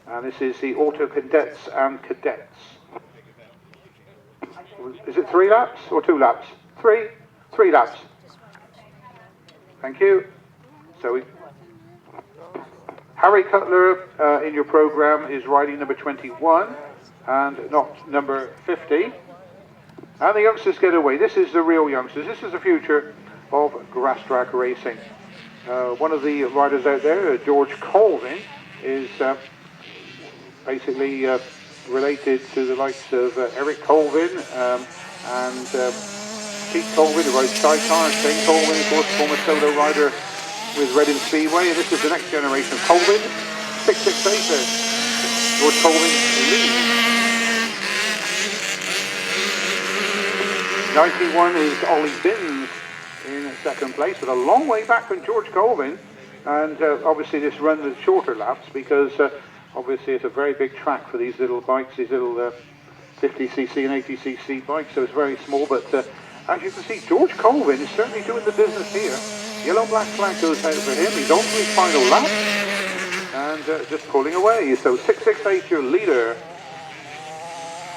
S1: And this is the auto cadets and cadets. Is it 3 laps or 2 laps? 3? 3 laps. Thank you. So Harry Cutler in your program is riding number 21 and not number 50. And the youngsters get away. This is the real youngsters. This is the future of Grasstrack racing. One of the riders out there, George Colvin, is basically related to the likes of Eric Colvin and Pete Colvin, who rides Sidecar, and Shane Colvin, of course, former solo rider with Reading Speedway. And this is the next generation of Colvin. 668, George Colvin leads. 91 is Ollie Binns in second place, but a long way back from George Colvin. And obviously this runs at shorter laps because obviously it's a very big track for these little bikes, these little 50cc and 80cc bikes, so it's very small. But as you can see, George Colvin is certainly doing the business here. Yellow-black flag goes out for him. He's on to his final lap and just pulling away. So 668 your leader.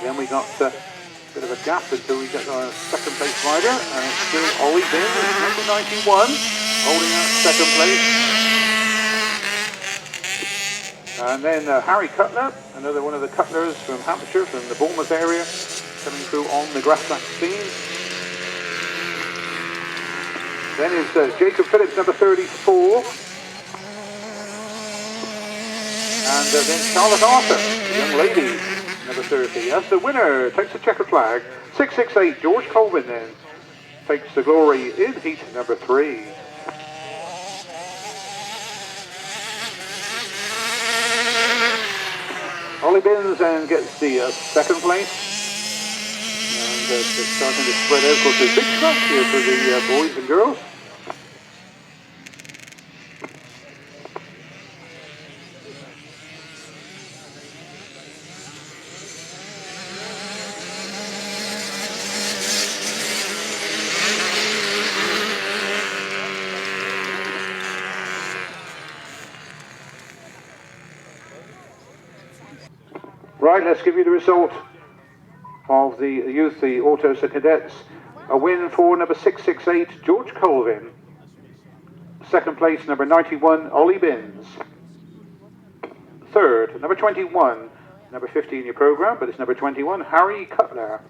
S1: Then we got a bit of a gap until we get our second place rider, and it's still Ollie Binns, number 91, holding out second place. And then Harry Cutler, another one of the Cutlers from Hampshire, from the Bournemouth area, coming through on the Grasstrack scene. Then is Jacob Phillips, number 34. And then Charlotte Arthur, the young lady, number 30. As the winner takes the checkered flag, 668 George Colvin then takes the glory in heat number 3. Ollie Binns and gets the second place, and it's starting to spread out. Of course, there's a big track here for the boys and girls. Right, let's give you the result of the youth, the autos, the cadets. A win for number 668, George Colvin. Second place, number 91, Ollie Binns. Third, number 21, number 50 in your program, but it's number 21, Harry Cutler.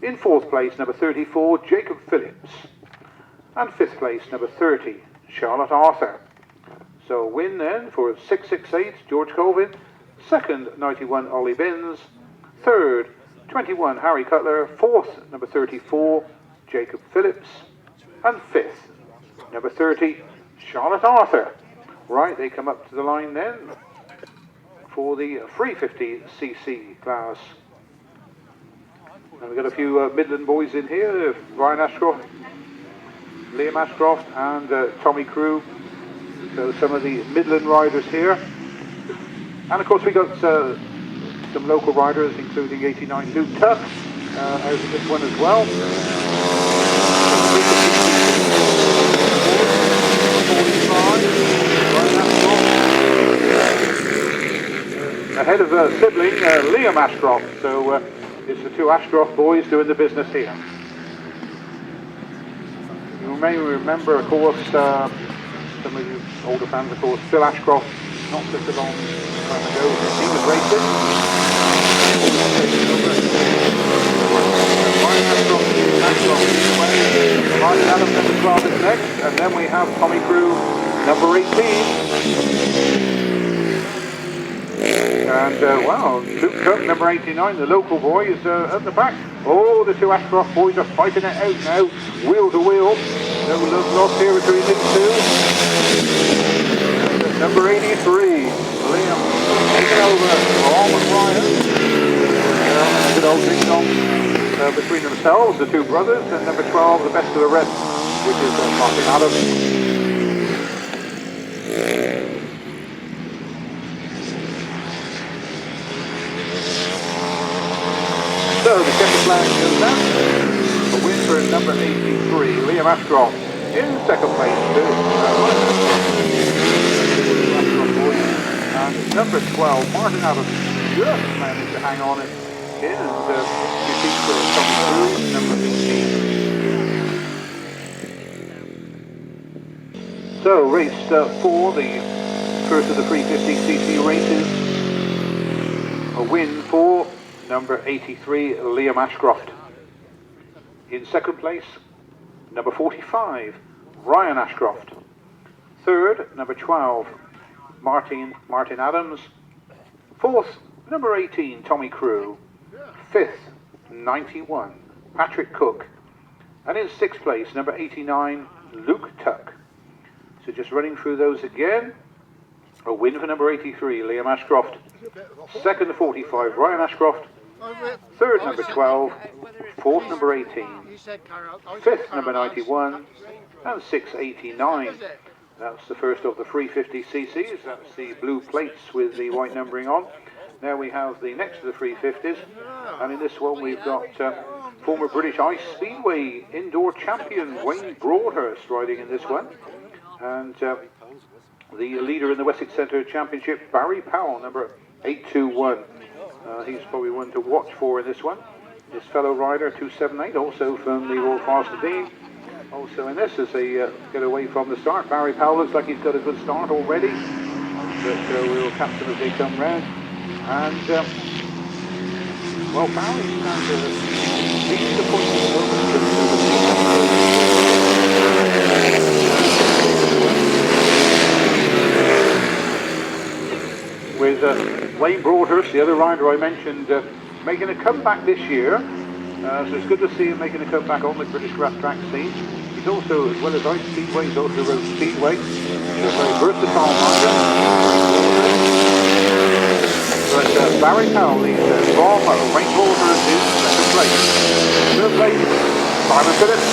S1: In fourth place, number 34, Jacob Phillips. And fifth place, number 30, Charlotte Arthur. So a win then for 668, George Colvin. Second, 91, Ollie Binns. Third, 21, Harry Cutler. Fourth, number 34, Jacob Phillips. And fifth, number 30, Charlotte Arthur. Right, they come up to the line then for the 350cc class. And we've got a few Midland boys in here, Ryan Ashcroft, Liam Ashcroft and Tommy Crew. So some of the Midland riders here. And of course we got some local riders, including 89 Luke Tuck out of this one as well. Ahead of sibling Liam Ashcroft, so it's the two Ashcroft boys doing the business here. You may remember, of course, some of you older fans, of course, Phil Ashcroft, not such a long time ago, he was racing. Ryan Adams number 12 is next, and then we have Tommy Crew, number 18. And wow, Luke Tuck, number 89, the local boy, is at the back. Oh, the two Ashcroft boys are fighting it out now, wheel to wheel. No love lost here between these two. Number 83, Liam, taking over along with Ryan. Good old ding-dong between themselves, the two brothers, and number 12, the best of the rest, which is Martin Adams. So the checkered flag goes down. A win for number 83, Liam Ashcroft. In second place too. And number 12, Martin Adams, just managed to hang on it in, and defeats Tom Cossar, number 15. So race 4, the first of the 350cc races. A win for number 83, Liam Ashcroft. In second place, number 45, Ryan Ashcroft. Third, number 12, Martin Adams. Fourth, number 18, Tommy Crew. Fifth, 91, Patrick Cook. And in sixth place, number 89, Luke Tuck. So just running through those again. A win for number 83, Liam Ashcroft. Second, 45, Ryan Ashcroft. Third, number 12. Fourth, number 18. Fifth, number 91. And sixth, 89. That's the first of the 350cc's. That's the blue plates with the white numbering on. Now we have the next of the 350s. And in this one we've got former British Ice Speedway indoor champion Wayne Broadhurst riding in this one. And the leader in the Wessex Centre Championship, Barry Powell, number 821. He's probably one to watch for in this one. His fellow rider, 278, also from the Royal Forest Dean. Also in this, as they get away from the start, Barry Powell looks like he's got a good start already. But we'll catch them as they come round. And, well, Barry stands leading the points at the moment. With Wayne Broadhurst, the other rider I mentioned, making a comeback this year. So it's good to see him making a comeback on the British Grasstrack scene. He's also, as well as Ice Speedway, he's also rode Speedway. He's a very versatile rider. But Barry Powell leads from Wayne Broadhurst in second place. Third place, Simon Phillips.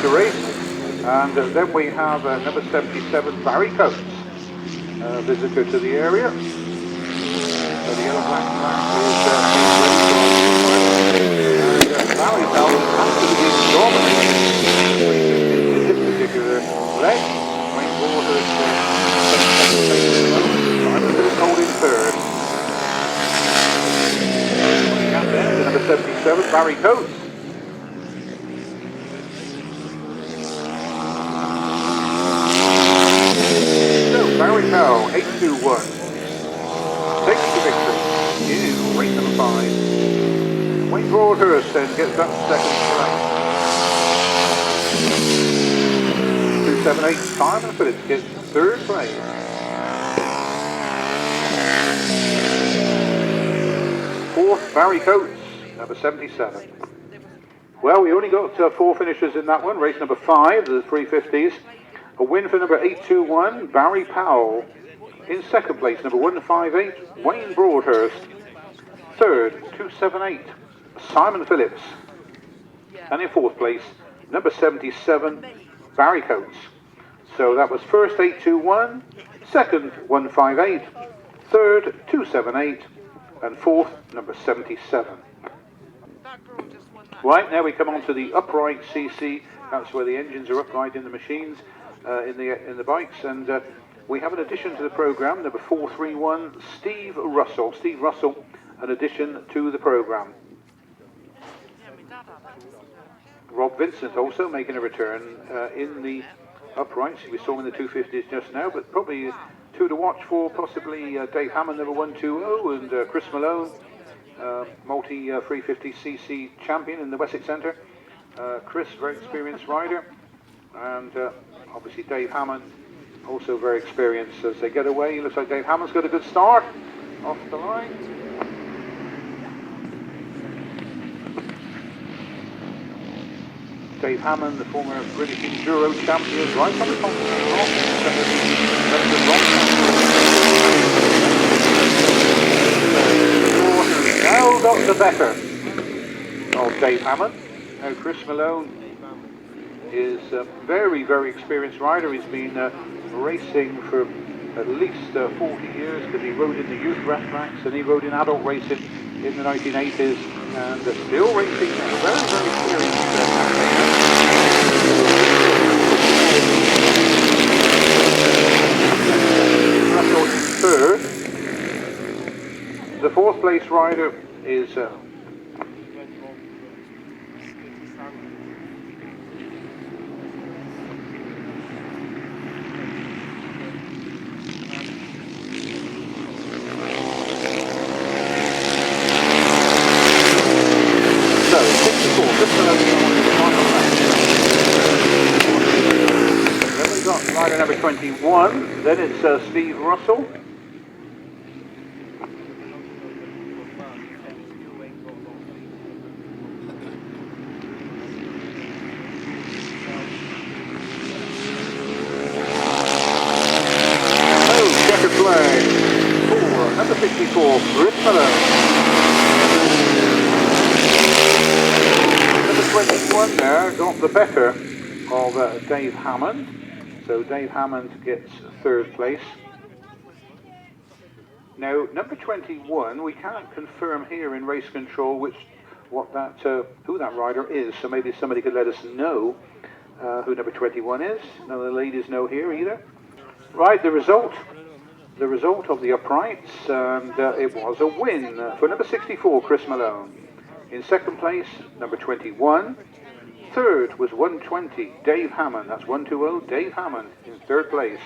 S1: The race. And then we have number 77, Barry Coates. Visitor to the area. So the yellow black is Barry Powell absolutely dominating in this particular leg. Wayne Broadhurst holding third. And then number 77, Barry Coates. Barry Powell, 821, takes the victory in race number 5. Wayne Broadhurst then gets that second place. 278, Simon Phillips gets third place. Fourth, Barry Coates, number 77. Well, we only got 4 finishers in that one, race number 5, the 350s. A win for number 821, Barry Powell. In second place, number 158, Wayne Broadhurst. Third, 278, Simon Phillips. And in fourth place, number 77, Barry Coates. So that was first 821, second 158, third 278, and fourth number 77. Right, now we come on to the upright CC. That's where the engines are upright in the machines. In the bikes, and we have an addition to the programme, number 431, Steve Russell. Steve Russell, an addition to the programme. Rob Vincent also making a return in the uprights. We saw him in the 250s just now, but probably 2 to watch for, possibly Dave Hammond, number 120, and Chris Malone, multi 350cc champion in the Wessex Centre. Chris, very experienced rider, and obviously Dave Hammond, also very experienced as they get away. Looks like Dave Hammond's got a good start off the line. Dave Hammond, the former British Enduro champion, right on the continent. Now got the better of Dave Hammond. Now Chris Malone is a very, very experienced rider. He's been racing for at least 40 years, because he rode in the youth Grasstracks and he rode in adult racing in the 1980s, and still racing now. Very, very experienced. place rider is rider number 21, then it's Steve Russell. Oh, checkered flag for number 64, Chris Malone. Number 21 there got the better of Dave Hammond. So Dave Hammond gets third place. Now, number 21, we can't confirm here in race control who that rider is. So maybe somebody could let us know who number 21 is. None of the ladies know here either. Right, the result of the uprights, and it was a win for number 64, Chris Malone. In second place, number 21. Third was 120, Dave Hammond. That's 120, Dave Hammond in third place.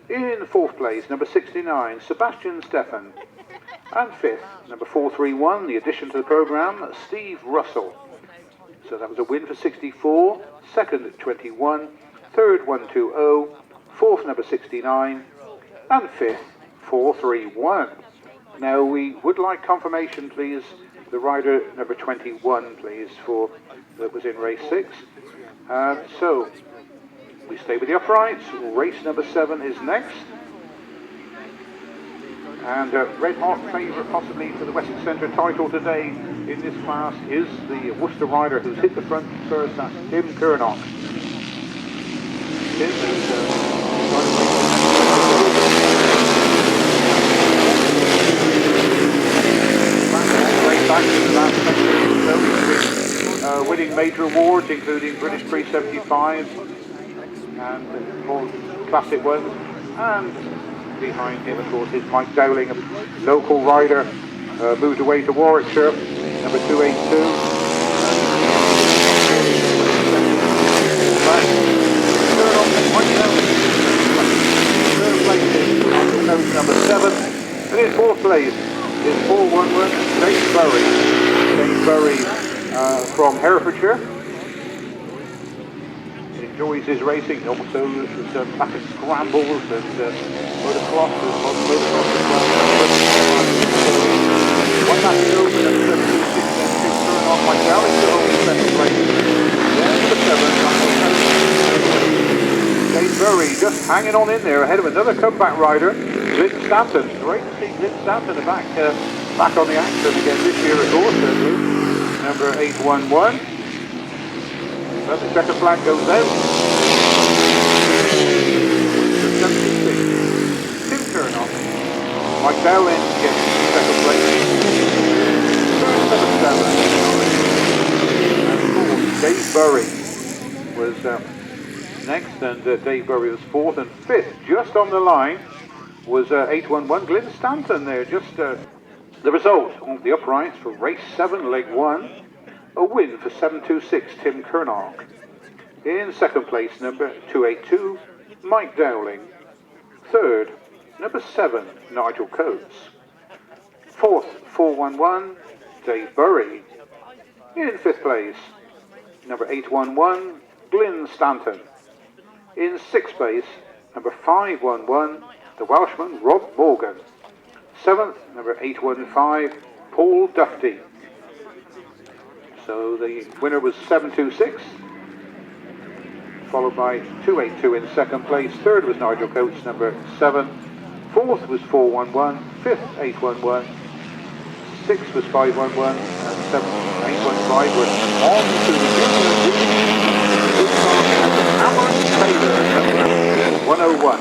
S1: In fourth place, number 69, Sebastian Stephan. And fifth, number 431, the addition to the programme, Steve Russell. So that was a win for 64, second 21, third 120, fourth number 69, and fifth 431. Now we would like confirmation, please, the rider number 21, please, that was in race 6. So we stay with the uprights. Race number 7 is next. And red hot favourite possibly for the Wessex Centre title today in this class is the Worcester rider who's hit the front first. That's Tim Curnock. Tim is back to the last section, winning major awards including British Prix 75 and all classic ones, and behind him of course is Mike Dowling, a local rider, moved away to Warwickshire, number 282. Number 7, and in fourth place is 411 Dave Burry. Dave Burry from Herefordshire. He enjoys his racing. Also, there's classic scrambles and motocross as well. One lap to go for number 726, then turn off my galley to hold the second place. Then number 7, Dave Burry just hanging on in there ahead of another comeback rider, Glyn Stanton. Great to see Glyn Stanton back on the action again this year, of course. Number 811. But the checkered flag goes out. Number 76. Tim Curnock. Mike Dowling gets second place. Number 7. And of course, Dave Burry was next, and Dave Burry was fourth, and fifth, just on the line, was 811 Glyn Stanton there. Just the result of the uprights for race 7, leg 1, a win for 726 Tim Curnock. In second place, number 282 Mike Dowling. Third, number 7 Nigel Coates. Fourth, 411 Dave Burry. In fifth place, number 811 Glyn Stanton. In sixth place, number 511 the Welshman Rob Morgan. Seventh, number 815 Paul Duffy. So the winner was 726, followed by 282 in second place. Third was Nigel Coates, number 7. Fourth was 411. Fifth, 811. Sixth was 511. And seventh, 815 were on to the Cameron Taylor, 101.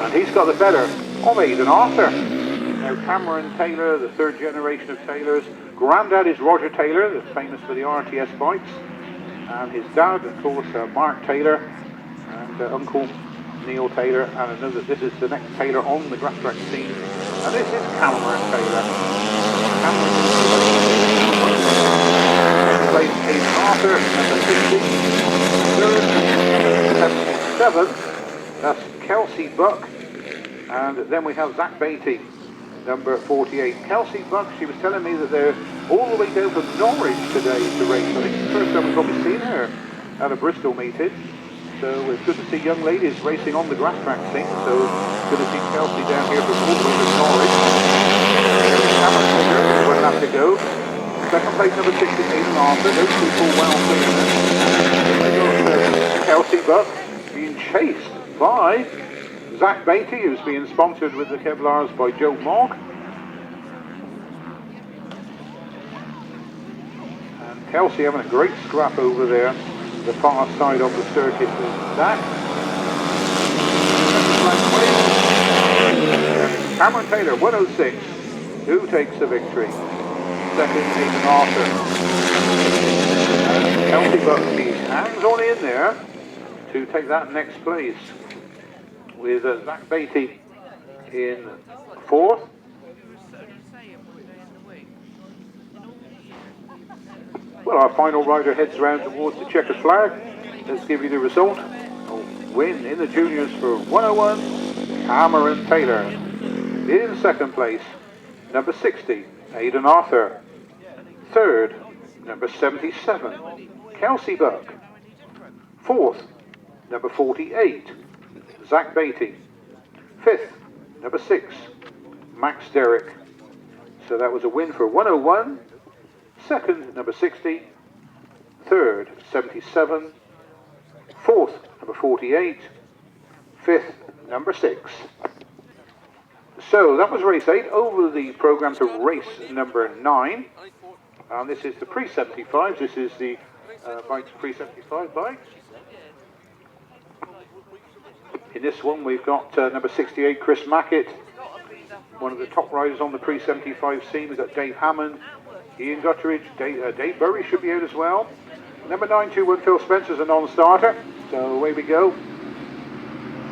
S1: And he's got the better of Aidan Arthur. Now Cameron Taylor, the third generation of Taylors. Granddad is Roger Taylor, that's famous for the RTS bikes. And his dad, of course, Mark Taylor. And Uncle Neil Taylor. And another, this is the next Taylor on the Grasstrack scene. And this is Cameron Taylor. Place Aidan Arthur, number 60. Third, number 77. That's Kelsey Buck. And then we have Zach Beatty, number 48. Kelsey Buck, she was telling me that they're all the way down from Norwich today to race. I think it's the first time we've probably seen her at a Bristol meeting. So it's good to see young ladies racing on the grass track scene. So it's good to see Kelsey down here from all the way to Norwich. Cameron Taylor is going to have to go. Second place, number 68, and Arthur. Those people well clear. Kelsey Buck being chased by Zach Beatty, who's being sponsored with the Kevlars by Joe Mogg. And Kelsey having a great scrap over there, the far side of the circuit with Zach. Cameron Taylor, 106, who takes the victory. Second, Aidan Arthur. Kelsey Buck, he hangs on in there to take that next place, with Zach Beatty in fourth. Well, our final rider heads round towards the checkers flag. Let's give you the result. A win in the juniors for 101, Cameron Taylor. In second place, number 60, Aidan Arthur. Third, number 77, Kelsey Buck. Fourth, number 48, Zach Beatty. Fifth, number 6, Max Derrick. So that was a win for 101. Second, number 60. Third, 77. Fourth, number 48. Fifth, number 6. So that was race 8. Over the programme to race number 9. And this is the pre-75s. This is the bikes pre-75 bikes. In this one we've got number 68, Chris Mackett, one of the top riders on the pre-75 scene. We've got Dave Hammond, Ian Gutteridge, Dave Burry should be out as well. Number 921, Phil Spencer's a non-starter, so away we go.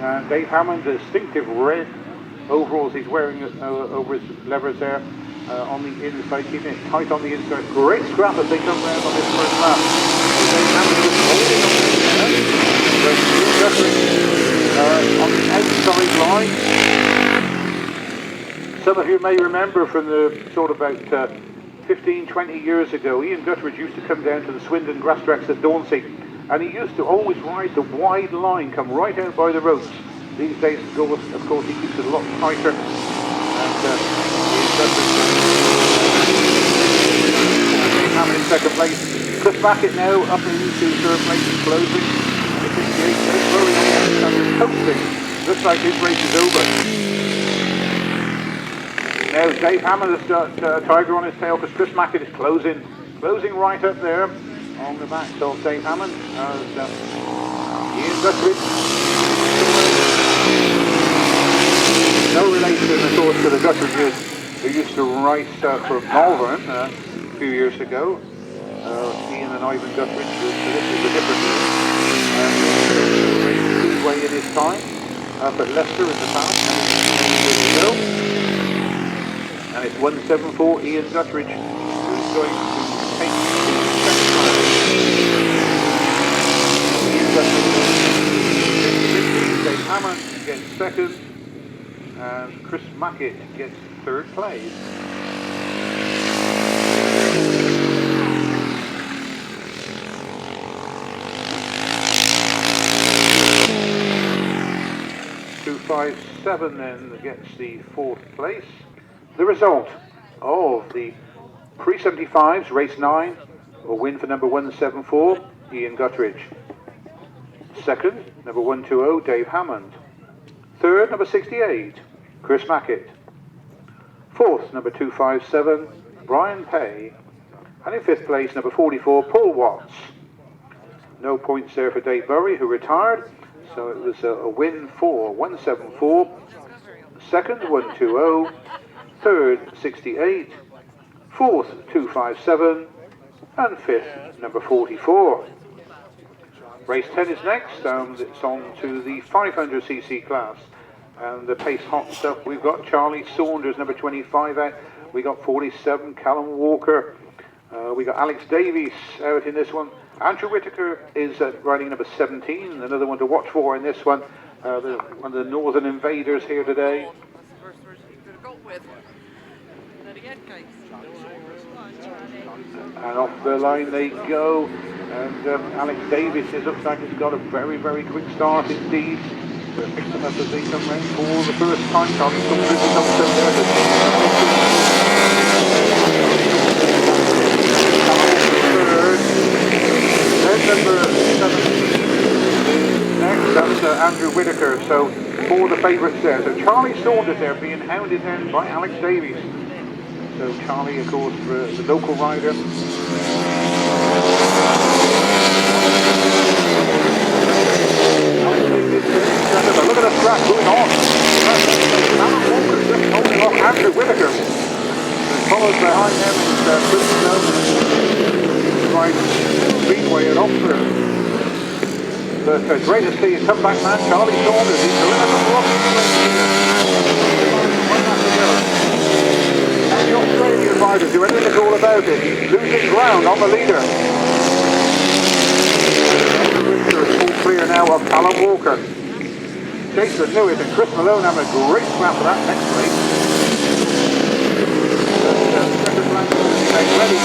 S1: And Dave Hammond, the distinctive red overalls he's wearing over his levers there on the inside, keeping it tight on the inside. Great scrap as they come round on this first lap. Dave Hammond just holding on on the outside line. Some of you may remember from the sort of about 15-20 years ago, Ian Gutteridge used to come down to the Swindon Grasstracks at Dauncey, and he used to always ride the wide line, come right out by the ropes. These days, of course, he keeps it a lot tighter. And Ian Gutteridge in second place. Chris Backett now up into third place and closing. Looks like his race is over. Now Dave Hammond has got a tiger on his tail because Chris Mackett is closing right up there on the back of Dave Hammond. Ian Gutteridge. No relation, of course, to the Gutteridges who used to race for Malvern a few years ago. Ian and Ivan Gutteridge, so this is a different way in his time up at Leicester in the past. And it's 174 Ian Gutteridge who's going to take the second place. Ian Gutteridge, Dave Hammond gets second, and Chris Mackett gets third place. Seven then gets the fourth place. The result of the pre-75s, race 9, a win for number 174, Ian Gutteridge. Second, number 120, Dave Hammond. Third, number 68, Chris Mackett. Fourth, number 257, Brian Pay. And in fifth place, number 44, Paul Watts. No points there for Dave Burry, who retired. So it was a win for 174, second 120, third 68, fourth 257, and fifth number 44. Race 10 is next. It's on to the 500cc class. And the pace hot stuff, we've got Charlie Saunders, number 25 out. We got 47, Callum Walker. We got Alex Davies out in this one. Andrew Whittaker is riding number 17, another one to watch for in this one. One of the Northern Invaders here today. And off the line they go. And Alex Davies, it looks like it's got a very, very quick start indeed. We're picking them up as they come round for the first time. Charlie Saunders is also there. Then number 17. Next, that's Andrew Whittaker. So, for the favourites there. So, Charlie Saunders there being hounded down by Alex Davies. So, Charlie, of course, the local rider. Look at the track going on. Callum Walker just holding off Andrew Whittaker. Followed behind him is Bristol, right Speedway at Offen. But great to see a comeback man, Charlie Saunders. He's the winner from And the Australian riders do anything at all about it. He's losing ground on the leader. Full clear now of Callum Walker. Jason Lewis and Chris Malone have a great scrap for that next race. Second blank ready.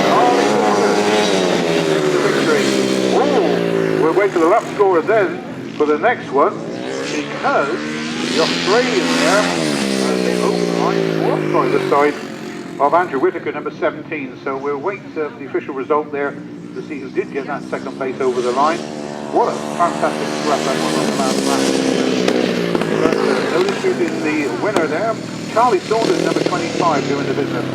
S1: Charlie Saunders victory. Oh, we'll wait till the lap scorer then for the next one, because the Australian there has been open by the side of Andrew Whittaker, number 17. So we'll wait the official result there to see who did get that second place over the line. What a fantastic scrap that one on the last lap. But no dispute in the winner there. Charlie Saunders, number 25, doing the business.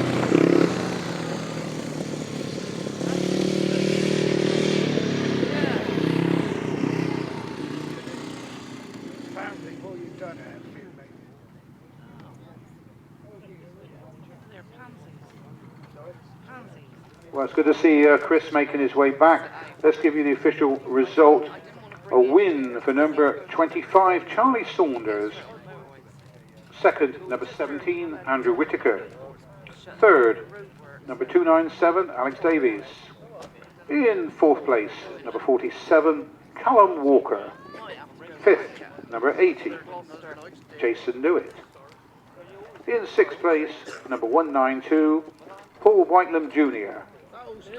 S1: Well, it's good to see Chris making his way back. Let's give you the official result. A win for number 25, Charlie Saunders. Second, number 17, Andrew Whittaker. Third, number 297, Alex Davies. In fourth place, number 47, Callum Walker. Fifth, number 80, Jason Lewitt. In sixth place, number 192, Paul Whitelam Jr.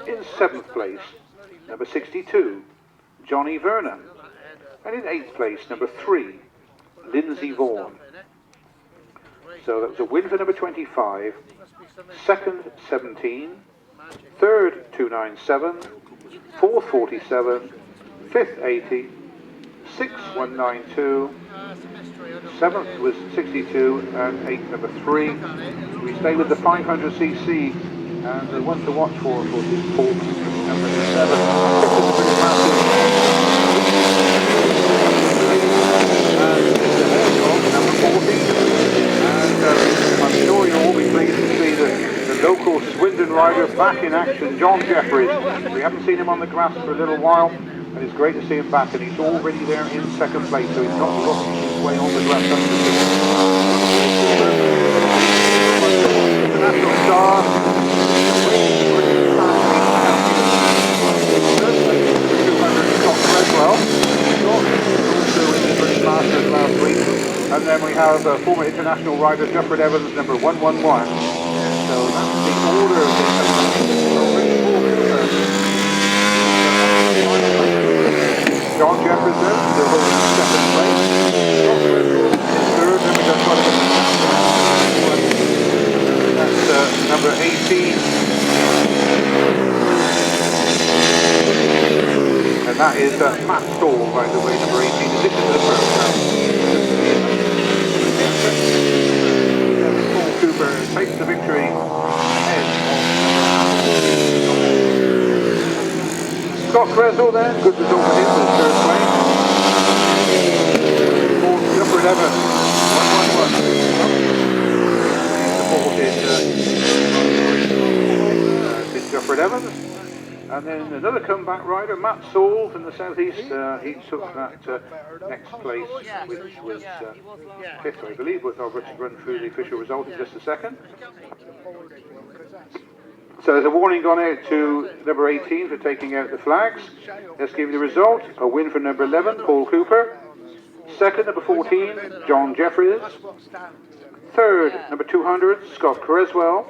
S1: In seventh place, number 62, Johnny Vernon. And in eighth place, number 3, Lindsay Vaughan. So that was a win for number 25, second 17, third 297, fourth 47, fifth 80, sixth 192, seventh was 62, and eighth number 3. We stay with the 500cc, and the one to watch for, of course, is Paul, number 7. I'm sure you'll all be pleased to see the local Swindon rider back in action, John Jeffries. We haven't seen him on the grass for a little while, and it's great to see him back, and he's already there in second place, so he's not lost his way on the grass. International star. Last week, and then we have former international rider Jeffrey Evans, number 111. So that's the order of John Jeffries there, still holding second place. Third, then we got that's number 18. And that is Matt Stall, by the way, number 18. This is the first Paul Cooper takes the victory ahead. Scott Creswell then, good result for him for his third place. Paul Jeffrey Evans, 111. Supported Jeffrey Evans. And then another comeback rider, Matt Saul from the southeast. He took that next place, which was fifth, I believe. But I'll run through the official result in just a second. So there's a warning gone out to number 18 for taking out the flags. Let's give you the result. A win for number 11, Paul Cooper. Second, number 14, John Jeffries. Third, number 200, Scott Creswell.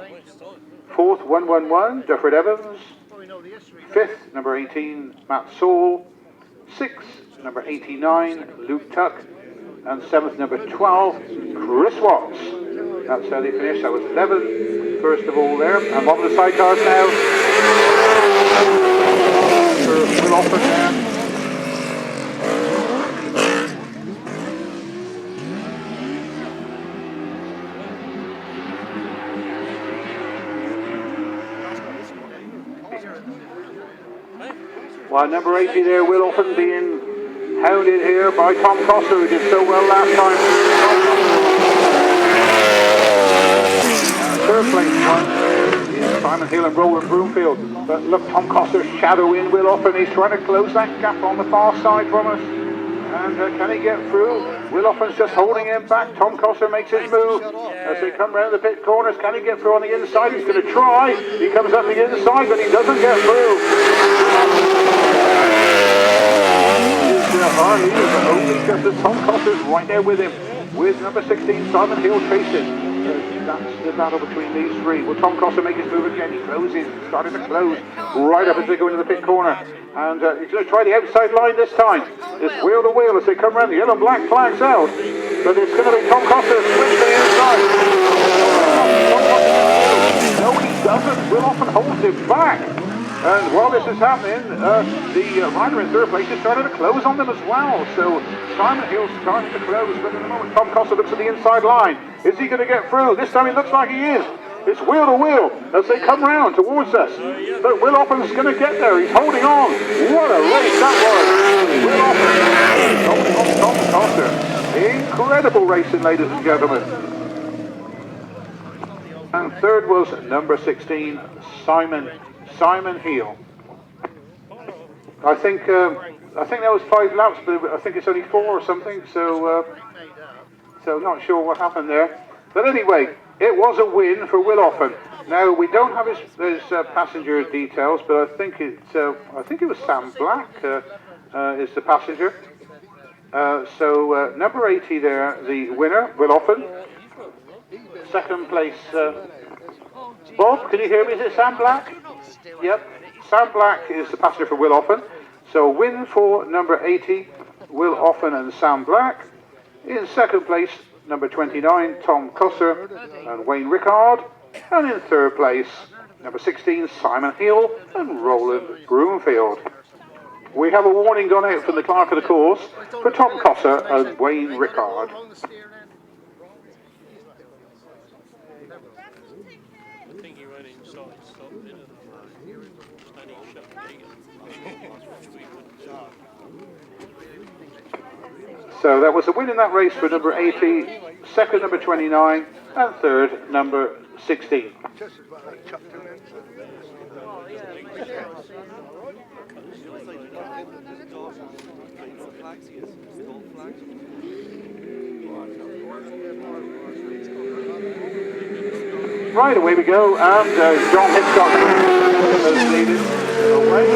S1: Fourth, 111, Dufford Evans. Fifth, number 18, Matt Saul. Sixth, number 89, Luke Tuck. And seventh, number 12, Chris Watts. That's how they finished. That was 11th, first of all there. And on the sidecars now. Will Offen there. Well, number 80 there, Will Offen being hounded here by Tom Cossar, who did so well last time. Third place one is Simon Hill and Roland Broomfield. But look, Tom Cossar's shadowing Will Offen. He's trying to close that gap on the far side from us. And can he get through? Will Offen's just holding him back. Tom Cossar makes his move as they come round the pit corners. Can he get through on the inside? He's going to try. He comes up the inside, but he doesn't get through. Just as Tom Cossar's right there with him, with number 16 Simon Hill chasing. That's the battle between these three. Will Tom Cossar make his move again? He closes, starting to close right up as they go into the pit corner. And he's going to try the outside line this time. It's wheel to wheel as they come around. The yellow and black flags out. But it's going to be Tom Cossar switch to the inside. No, he doesn't. Will Offen holds him back. And while this is happening, the rider in third place is starting to close on them as well. So Simon Hill's starting to close, but at the moment Tom Cossar looks at the inside line. Is he going to get through? This time he looks like he is. It's wheel to wheel as they come round towards us. But Will Offen's going to get there. He's holding on. What a race that was. Will Offen holding on Tom Cossar. Incredible racing, ladies and gentlemen. And third was number 16, Simon Hill. I think that was 5 laps, but I think it's only 4 or something. So not sure what happened there. But anyway, it was a win for Will Offen. Now we don't have his passenger details, but I think it was Sam Black is the passenger. So number 80 there, the winner, Will Offen. Second place, Bob, can you hear me? Is it Sam Black? Yep, Sam Black is the passenger for Will Offen. So win for number 80, Will Offen and Sam Black. In second place, number 29, Tom Cossar and Wayne Rickard. And in third place, number 16, Simon Hill and Roland Broomfield. We have a warning gone out from the clerk of the course for Tom Cossar and Wayne Rickard. So that was a win in that race for number 80, second number 29, and third number 16. Right, away we go, and John Hitchcock has leading away.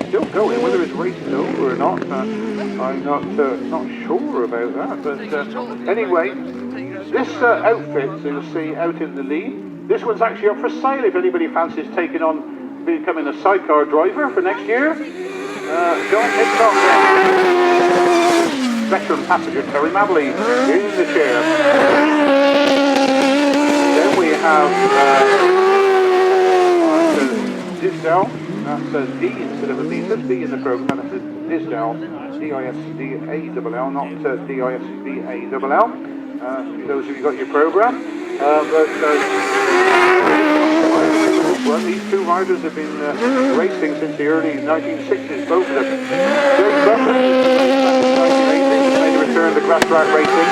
S1: Still going, whether his race is over or not, I'm not sure about that. But anyway, this outfit you'll see out in the lead. This one's actually up for sale if anybody fancies taking on becoming a sidecar driver for next year. John Hitchcock, veteran passenger Terry Mably in the chair. Then we have Disdale. That's a D instead of a B. It says B in the program, and it's Disdale, D-I-S-D-A-L-L, not D-I-S-D-A-L-L. Those of you got your program. Well, these two riders have been racing since the early 1960s, both of them. Jake Butler, made a return to Grasstrack racing.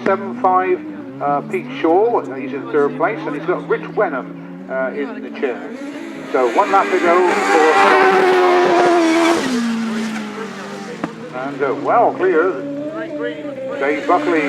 S1: 3.75. Pete Shaw, he's in third place, and he's got Rich Wenham in the chair. So 1 lap to go for and well clear. Dave Buckley.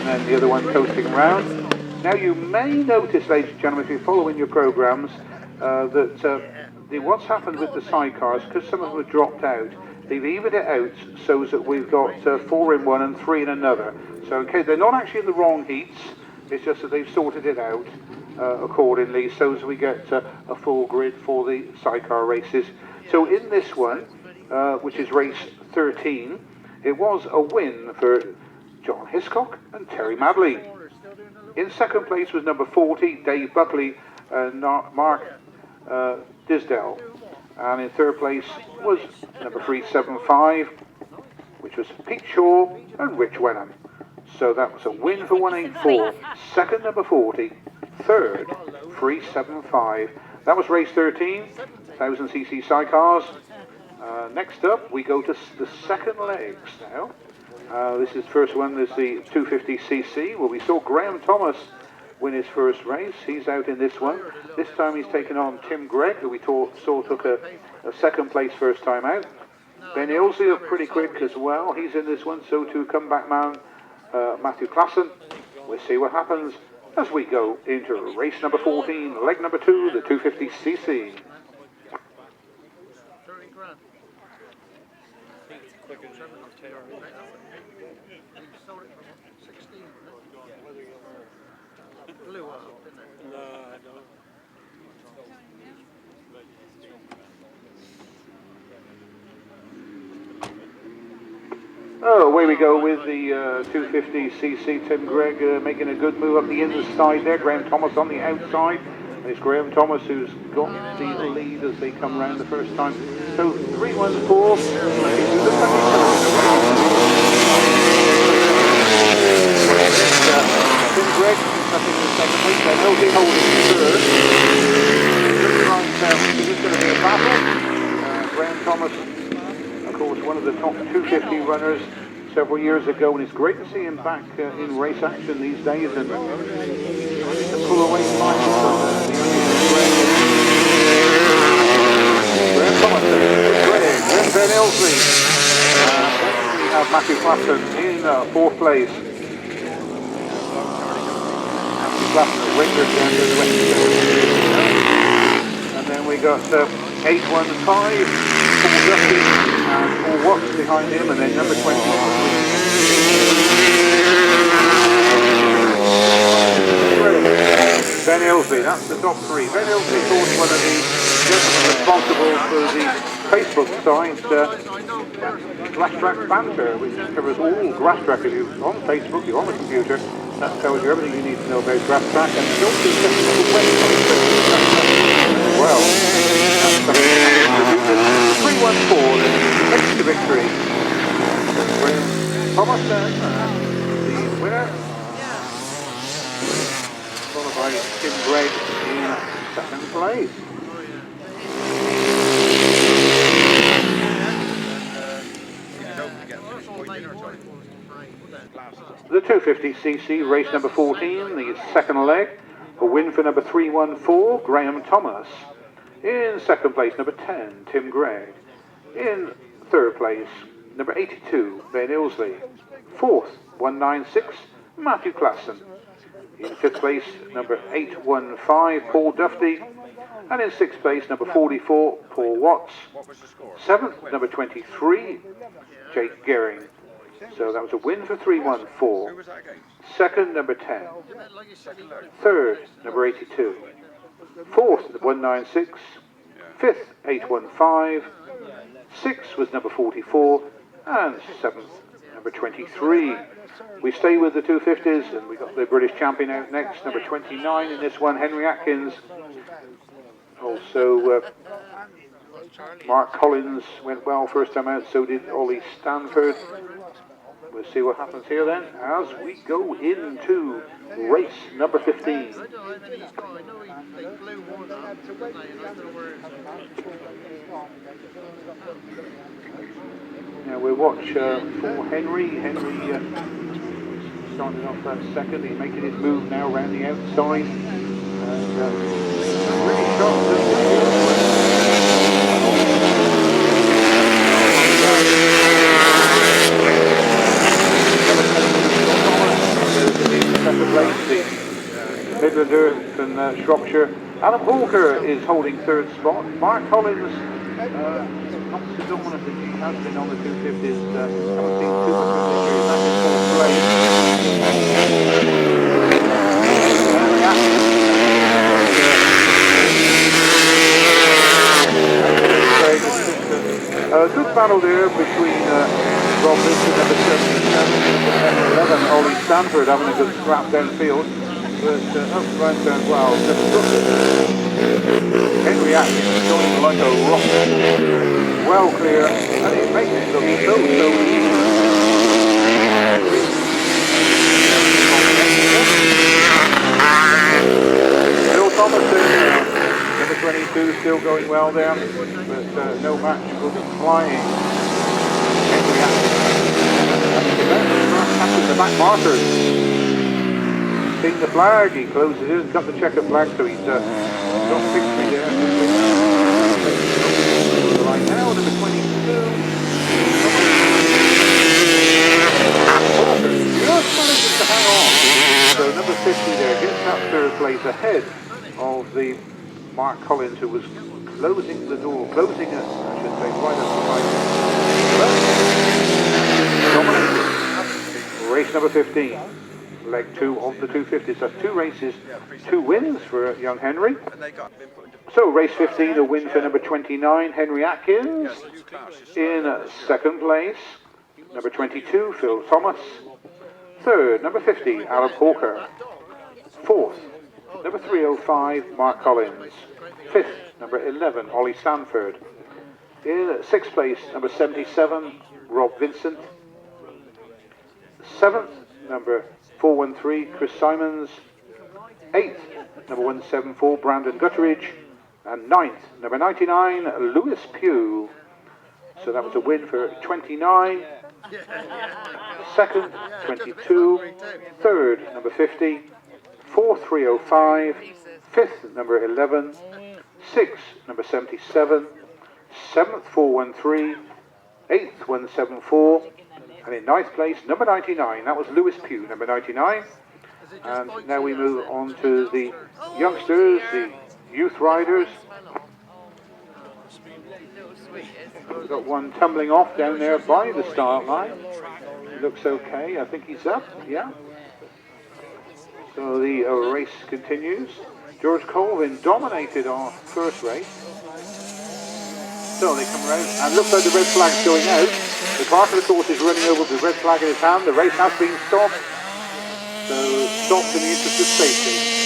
S1: And the other one coasting around. Now you may notice, ladies and gentlemen, if you're following your programmes, that what's happened with the sidecars, because some of them have dropped out, they've evened it out so that we've got 4 in one and 3 in another. So okay, they're not actually in the wrong heats, it's just that they've sorted it out accordingly so as we get a full grid for the sidecar races. So in this one, which is race 13, it was a win for John Hiscock and Terry Madley. In second place was number 40, Dave Buckley and Mark Disdale. And in third place was number 375, which was Pete Shaw and Rich Wenham. So that was a win for 184. Second, number 40. Third, 375. That was race 13, 1000cc sidecars. Next up, we go to the second legs now. This is first one is the 250cc, where we saw Graham Thomas win his first race. He's out in this one. This time he's taken on Tim Gregg, who we saw took a second place first time out. Ben Ilsley up pretty quick as well. He's in this one. So too comeback man Matthew Klassen. We'll see what happens as we go into race number 14, leg number 2, the 250cc. Oh, away we go with the 250cc. Tim Gregg making a good move up the inside there. Graham Thomas on the outside. It's Graham Thomas who's got the lead as they come round the first time. So 3-1-4. Tim Gregg, nothing in the second place. They'll be holding third. This is going to be a battle. Graham Thomas, of course, one of the top 250 runners several years ago, and it's great to see him back in race action these days and to pull away Graham Thomas, Greg, Ben Ilsley. We have Matthew Klassen in fourth place. And then we got 815, Paul Duffy and Paul Watts behind him, and then number 20. Ben Ilsley, that's the top 3. Ben Ilsley, of course, one of the gentlemen responsible for the Facebook site Grasstrack Banter, which covers all Grasstrack. If you're on Facebook, you're on the computer, that tells you everything you need to know about Grasstrack, and it's also just a website as well. 3-1-4, next to victory. Thomas then, the winner, followed by Tim Gregg in second place. The 250cc, race number 14, the second leg, a win for number 314, Graham Thomas. In second place, number 10, Tim Gregg. In third place, number 82, Ben Ilsley. Fourth, 196, Matthew Klassen. In fifth place, number 815, Paul Duffy. And in sixth place, number 44, Paul Watts. Seventh, number 23, Jake Gehring. So that was a win for 314. Second, number 10. Third, number 82. Fourth, 196. Fifth, 815. Sixth was number 44. And seventh, number 23. We stay with the 250s, and we got the British champion out next, number 29 in this one, Henry Atkins. Also, Mark Collins went well first time out, so did Ollie Stanford. We'll see what happens here then as we go into race number 15. Now we'll watch for Henry. Henry started off that second. He's making his move now around the outside. And really sharp. Midlander from Shropshire. Alan Walker is holding third spot. Mark Collins, not so dominant as he has been on the 250s. Haven't seen too much of this year. That is fourth place. Good battle there between Rob Vincent, number 77, and 11, Ollie Stanford having a good scrap downfield. But up front and well, just Henry Atkins going like a rocket. Well clear, and it makes it look so easy. Bill Thomason, number 22, still going well there, but no match for flying. Henry Atkins. The back markers. Seeing the flag, he closes it and got the checker flag, so he's got victory there. Right now, number 22. Just manages to hang on. So number 50 there gets that third place ahead of the Mark Collins, who was closing the door, closing it, I should say, right up the line. Race number 15. Leg 2 of the 250s. That's 2 races, 2 wins for young Henry. So race 15, a win for number 29, Henry Atkins. In second place, number 22, Phil Thomas. Third, number 50, Alan Hawker. Fourth, number 305, Mark Collins. Fifth, number 11, Ollie Stanford. In sixth place, number 77, Rob Vincent. Seventh, number 413, Chris Simons. 8th, number 174, Brandon Gutteridge. And 9th, number 99, Lewis Pugh. So that was a win for 29. Second, 22. Third, number 50. Fourth, 305. Fifth, number 11. Sixth, number 77. Seventh, 413. Eighth, 174. And in ninth place, number 99, that was Lewis Pugh, number 99. And now we move on to the youngsters, the youth riders. We've got one tumbling off down there by the start line. Looks okay, I think he's up, yeah. So the race continues. George Colvin dominated our first race. So they come around, and looks like the red flag's going out. The clerk of the course is running over with the red flag in his hand. The race has been stopped. So stopped in the interest of safety.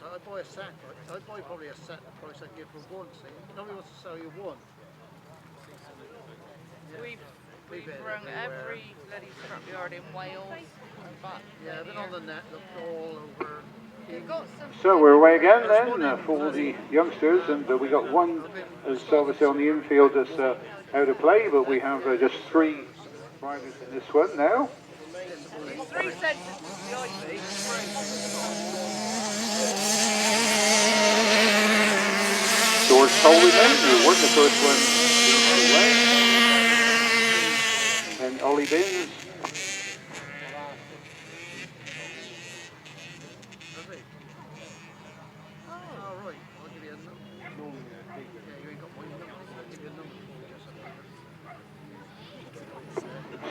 S13: I buy a set, I buy probably a set the price I'd give for one, see? Nobody wants to sell you one.
S14: We've rung every bloody scrapyard in Wales. But
S13: yeah, then on the net, look all over.
S1: So we're away again then for the youngsters, and we got one as obviously on the infield that's out of play, but we have just 3 riders in this one now.
S14: 3 centres behind me.
S1: George Colby then, who won the first one away. And Ollie Binns.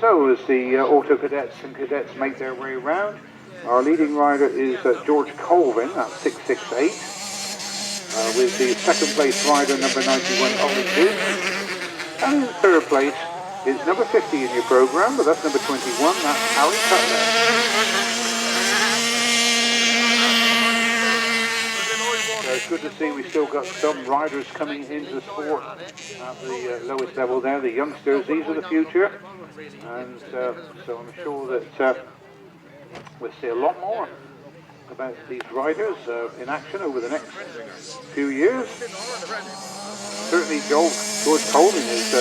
S1: So as the auto cadets and cadets make their way around, our leading rider is George Colvin at 668, with the second place rider number 91 Ollie Binns, and in third place is number 50 in your program, but that's number 21, that's Harry Cutler. So it's good to see we've still got some riders coming into the sport at the lowest level there, the youngsters. These are the future, and so I'm sure that we'll see a lot more about these riders in action over the next few years. Certainly George Colvin is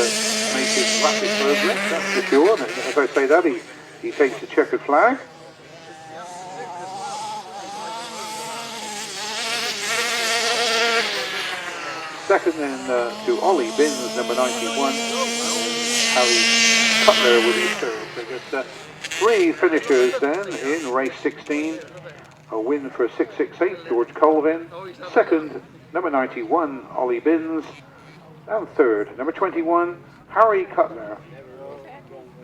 S1: making rapid progress, that's for sure, and as I say that, he takes the checkered flag. Second then to Ollie Binns, number 91, Harry Cutler with his third. So just three finishers then in race 16. A win for 668, George Colvin. Second, number 91, Ollie Binns. And third, number 21, Harry Cutler.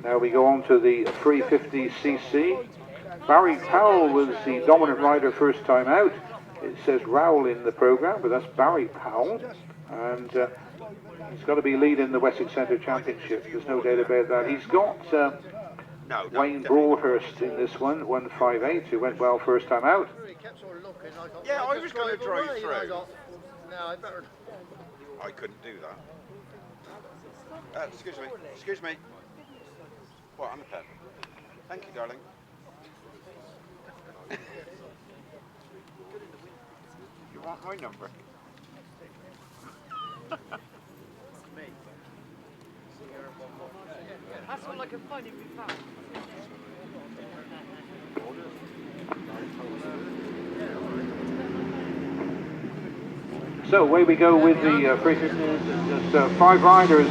S1: Now we go on to the 350cc. Barry Powell was the dominant rider first time out. It says Rowell in the program, but that's Barry Powell. And he's got to be leading the Wessex Centre Championships, there's no doubt about that. He's got Wayne Broadhurst in this one, 158, who went well first time out.
S15: Yeah, I was going to drive through.
S13: No, I better.
S15: I couldn't do that. Excuse me. What, on the pen? Thank you, darling. You want my number?
S14: That's all I can find if you found.
S1: So away we go with the 350s. There's 5 riders.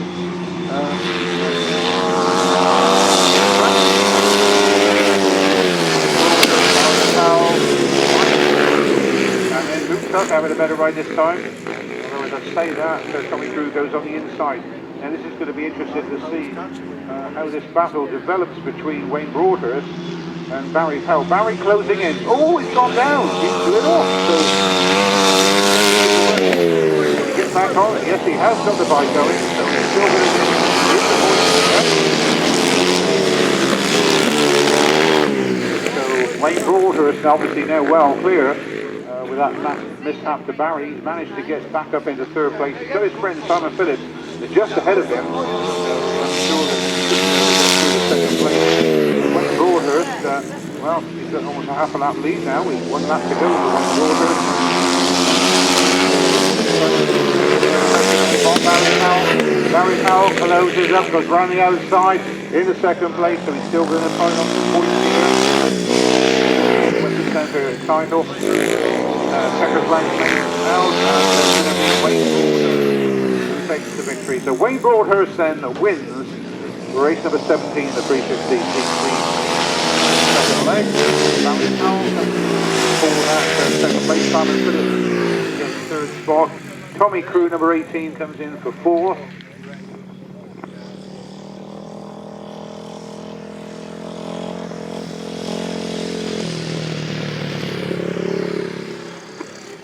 S1: And then Luke Tuck having a better ride this time. Although as I say that, Tommy Crew goes on the inside. Now this is going to be interesting to see how this battle develops between Wayne Broadhurst and Barry Powell. Barry closing in. Oh, it's gone down. He's doing off. So get back on. Yes, he has got the bike going. So he's still going to. So Wayne Broadhurst obviously now well clear. With that mishap to Barry, he's managed to get back up into third place. He's got his friend Simon Phillips just ahead of him. I'm sure that second place. Wayne Broadhurst, well, he's got almost a half a lap lead now with 1 lap to go for Wayne Broadhurst. Barry Powell closes up, goes round the outside in the second place, so he's still going to find on some points here. Wessex Centre title. Checkered flag now, Wayne Broadhurst takes the victory. So Wayne Broadhurst then wins race number 17, the 350 cc. Second leg, Barry Powell for that second place. Simon Phillips gets third spot. Tommy Crew, number 18, comes in for fourth.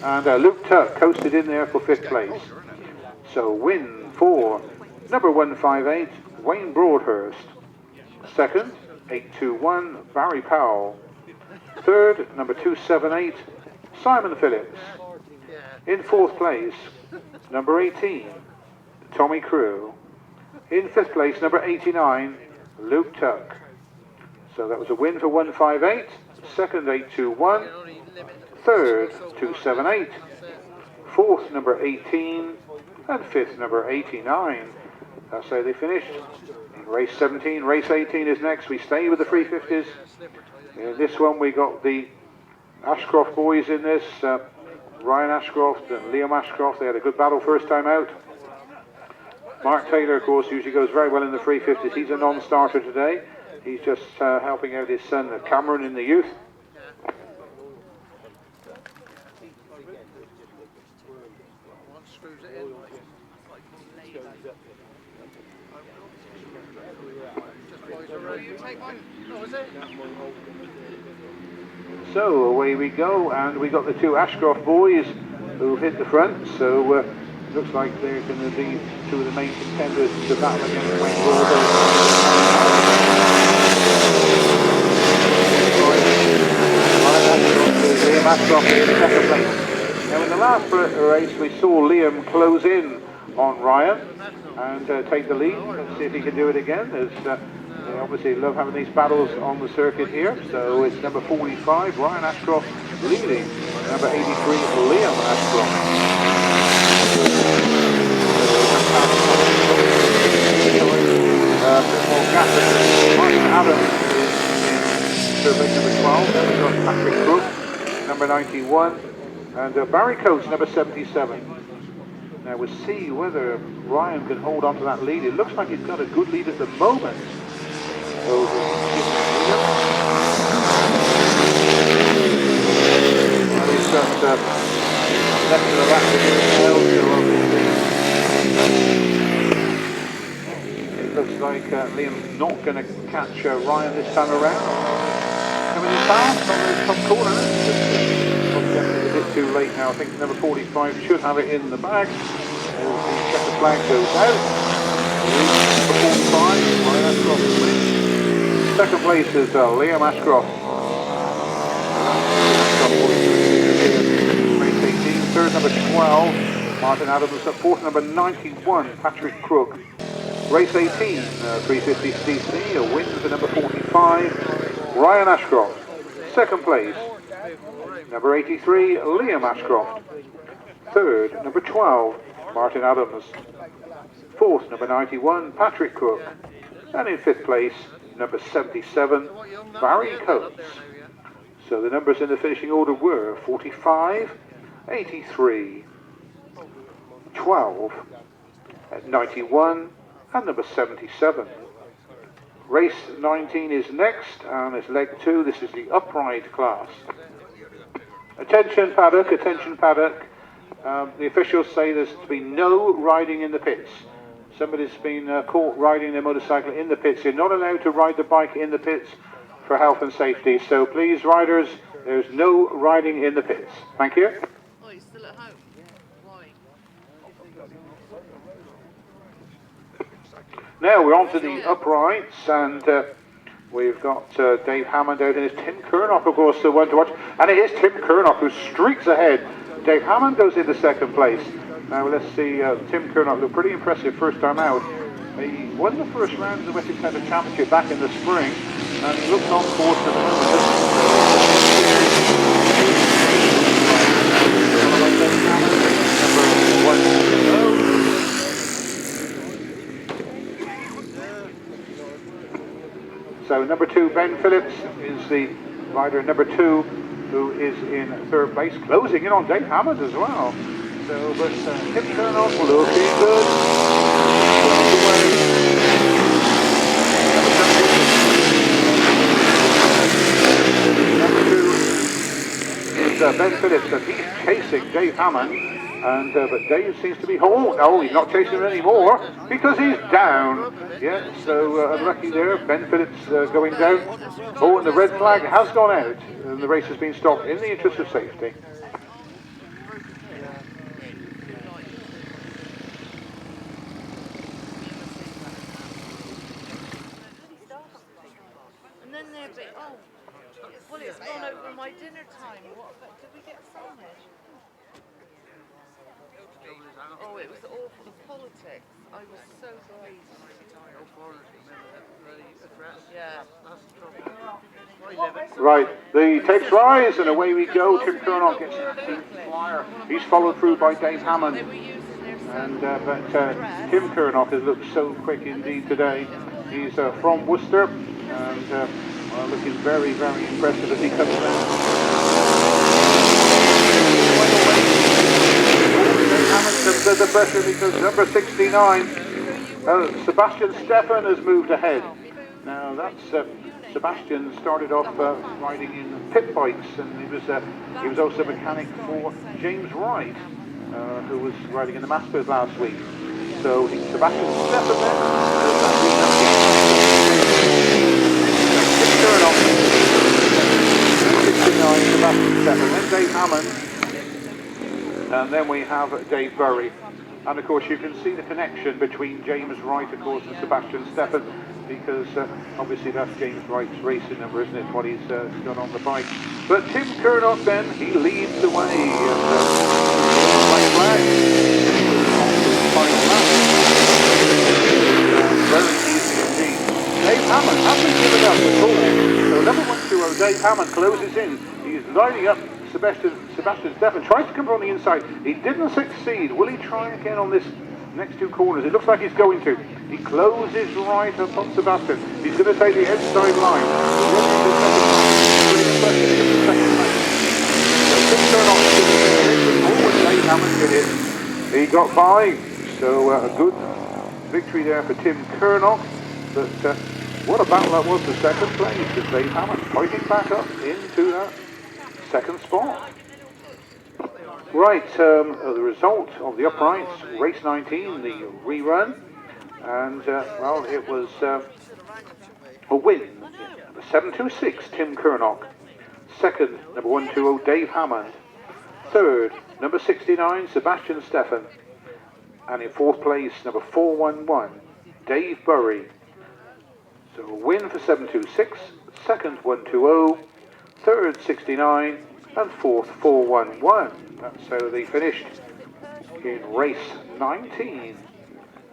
S1: And Luke Tuck coasted in there for 5th place. So win for number 158, Wayne Broadhurst. Second, 821, Barry Powell. Third, number 278, Simon Phillips. In 4th place, number 18, Tommy Crew. In 5th place, number 89, Luke Tuck. So that was a win for 158. Second, 821. Third, 278. Fourth, number 18. And fifth, number 89. That's how they finished. In race 17, race 18 is next. We stay with the 350s. In this one, we got the Ashcroft boys in this. Ryan Ashcroft and Liam Ashcroft, they had a good battle first time out. Mark Taylor, of course, usually goes very well in the 350s. He's a non-starter today. He's just helping out his son Cameron in the youth. So away we go, and we got the two Ashcroft boys who hit the front, so looks like they're going to be two of the main contenders to battle against Wayne Gordon. Liam Ashcroft in second place. Now in the last race we saw Liam close in on Ryan and take the lead. Let's see if he can do it again. They obviously love having these battles on the circuit here. So it's number 45, Ryan Ashcroft leading. Number 83, Liam Ashcroft. Martin Adams is in survey number 12. Then we've got Patrick Crook, number 91. And Barry Coates, number 77. Now we'll see whether Ryan can hold on to that lead. It looks like he's got a good lead at the moment. So he's got left of the lap it looks like Liam's not going to catch Ryan this time around. Coming in fast on the top corner. Definitely a bit too late now. I think number 45 should have it in the bag. The checker flag goes out. Number 45, Ryan Ashcroft wins. Second place is Liam Ashcroft. Race 18. Third, number 12, Martin Adams. Fourth, number 91, Patrick Crook. Race 18, 350cc. A win for number 45, Ryan Ashcroft. Second place, number 83, Liam Ashcroft. Third, number 12, Martin Adams. Fourth, number 91, Patrick Crook. And in fifth place, number 77, Barry Coates. So the numbers in the finishing order were 45, 83, 12, 91, and number 77. Race 19 is next, and it's leg 2. This is the upright class. Attention paddock, attention paddock. The officials say there's to be no riding in the pits. Somebody's been caught riding their motorcycle in the pits. You're not allowed to ride the bike in the pits for health and safety. So please, riders, there's no riding in the pits. Thank you.
S14: Oh, you're still at home? Why?
S1: Now we're on to the uprights, and we've got Dave Hammond out, and it's Tim Kernock, of course, the one to watch. And it is Tim Kernock who streaks ahead. Dave Hammond goes into second place. Now let's see, Tim Kernock looked pretty impressive first time out. He won the first round of the Wessex Centre Championship back in the spring, and he looks on course at the moment. So number 2, Ben Phillips, is the rider number 2, who is in third place, closing in on Dave Hammond as well. So, but Tim Kernock looking good. Number 2 is Ben Phillips, and he's chasing Dave Hammond. And but Dave seems to be he's not chasing him anymore because he's down. Yeah, so unlucky there. Ben Phillips going down. Oh, and the red flag has gone out, and the race has been stopped in the interest of safety.
S14: And then they're a bit, well, it's gone over my dinner time. What did we get sandwich? Oh, it was awful. The politics. I was so sorry. Yeah.
S1: Right, the tapes rise, and away we go. Tim Kernock gets the flyer. He's followed through by Dave Hammond. And but Tim Kernock has looked so quick indeed today. He's from Worcester, and looking very, very impressive as he comes down. under the pressure because number 69, Sebastian Stefan, has moved ahead. Now that's Sebastian started off riding in pit bikes, and he was also mechanic for James Wright, who was riding in the Masters last week. So Sebastian Stefan Sebastian Stefan, then Dave Hammond, and then we have Dave Burry. And of course you can see the connection between James Wright, of course, and Sebastian Stefan, because obviously that's James Wright's racing number, isn't it, what he's got on the bike. But Tim Curnock then, he leads the way. White flag. Final lap. Very easy indeed. Dave Hammond hasn't given up at all. So number 120, Dave Hammond closes in. He's lining up Sebastian Stefan, tries to come from the inside. He didn't succeed. Will he try again on this next two corners? It looks like he's going to. He closes right up on Sebastian. He's going to take the outside line. Dave Hammond did it. He got by. So a good victory there for Tim Curnock. But what a battle that was for second place, with Dave Hammond fighting back up into that second spot. Right, the result of the uprights, race 19, the rerun, and well, it was a win. Number 726, Tim Curnock. Second, number 120, Dave Hammond. Third, number 69, Sebastian Stefan. And in fourth place, number 411, Dave Burry. So a win for 726, second 120, third 69, and fourth 411. That's how they finished in race 19.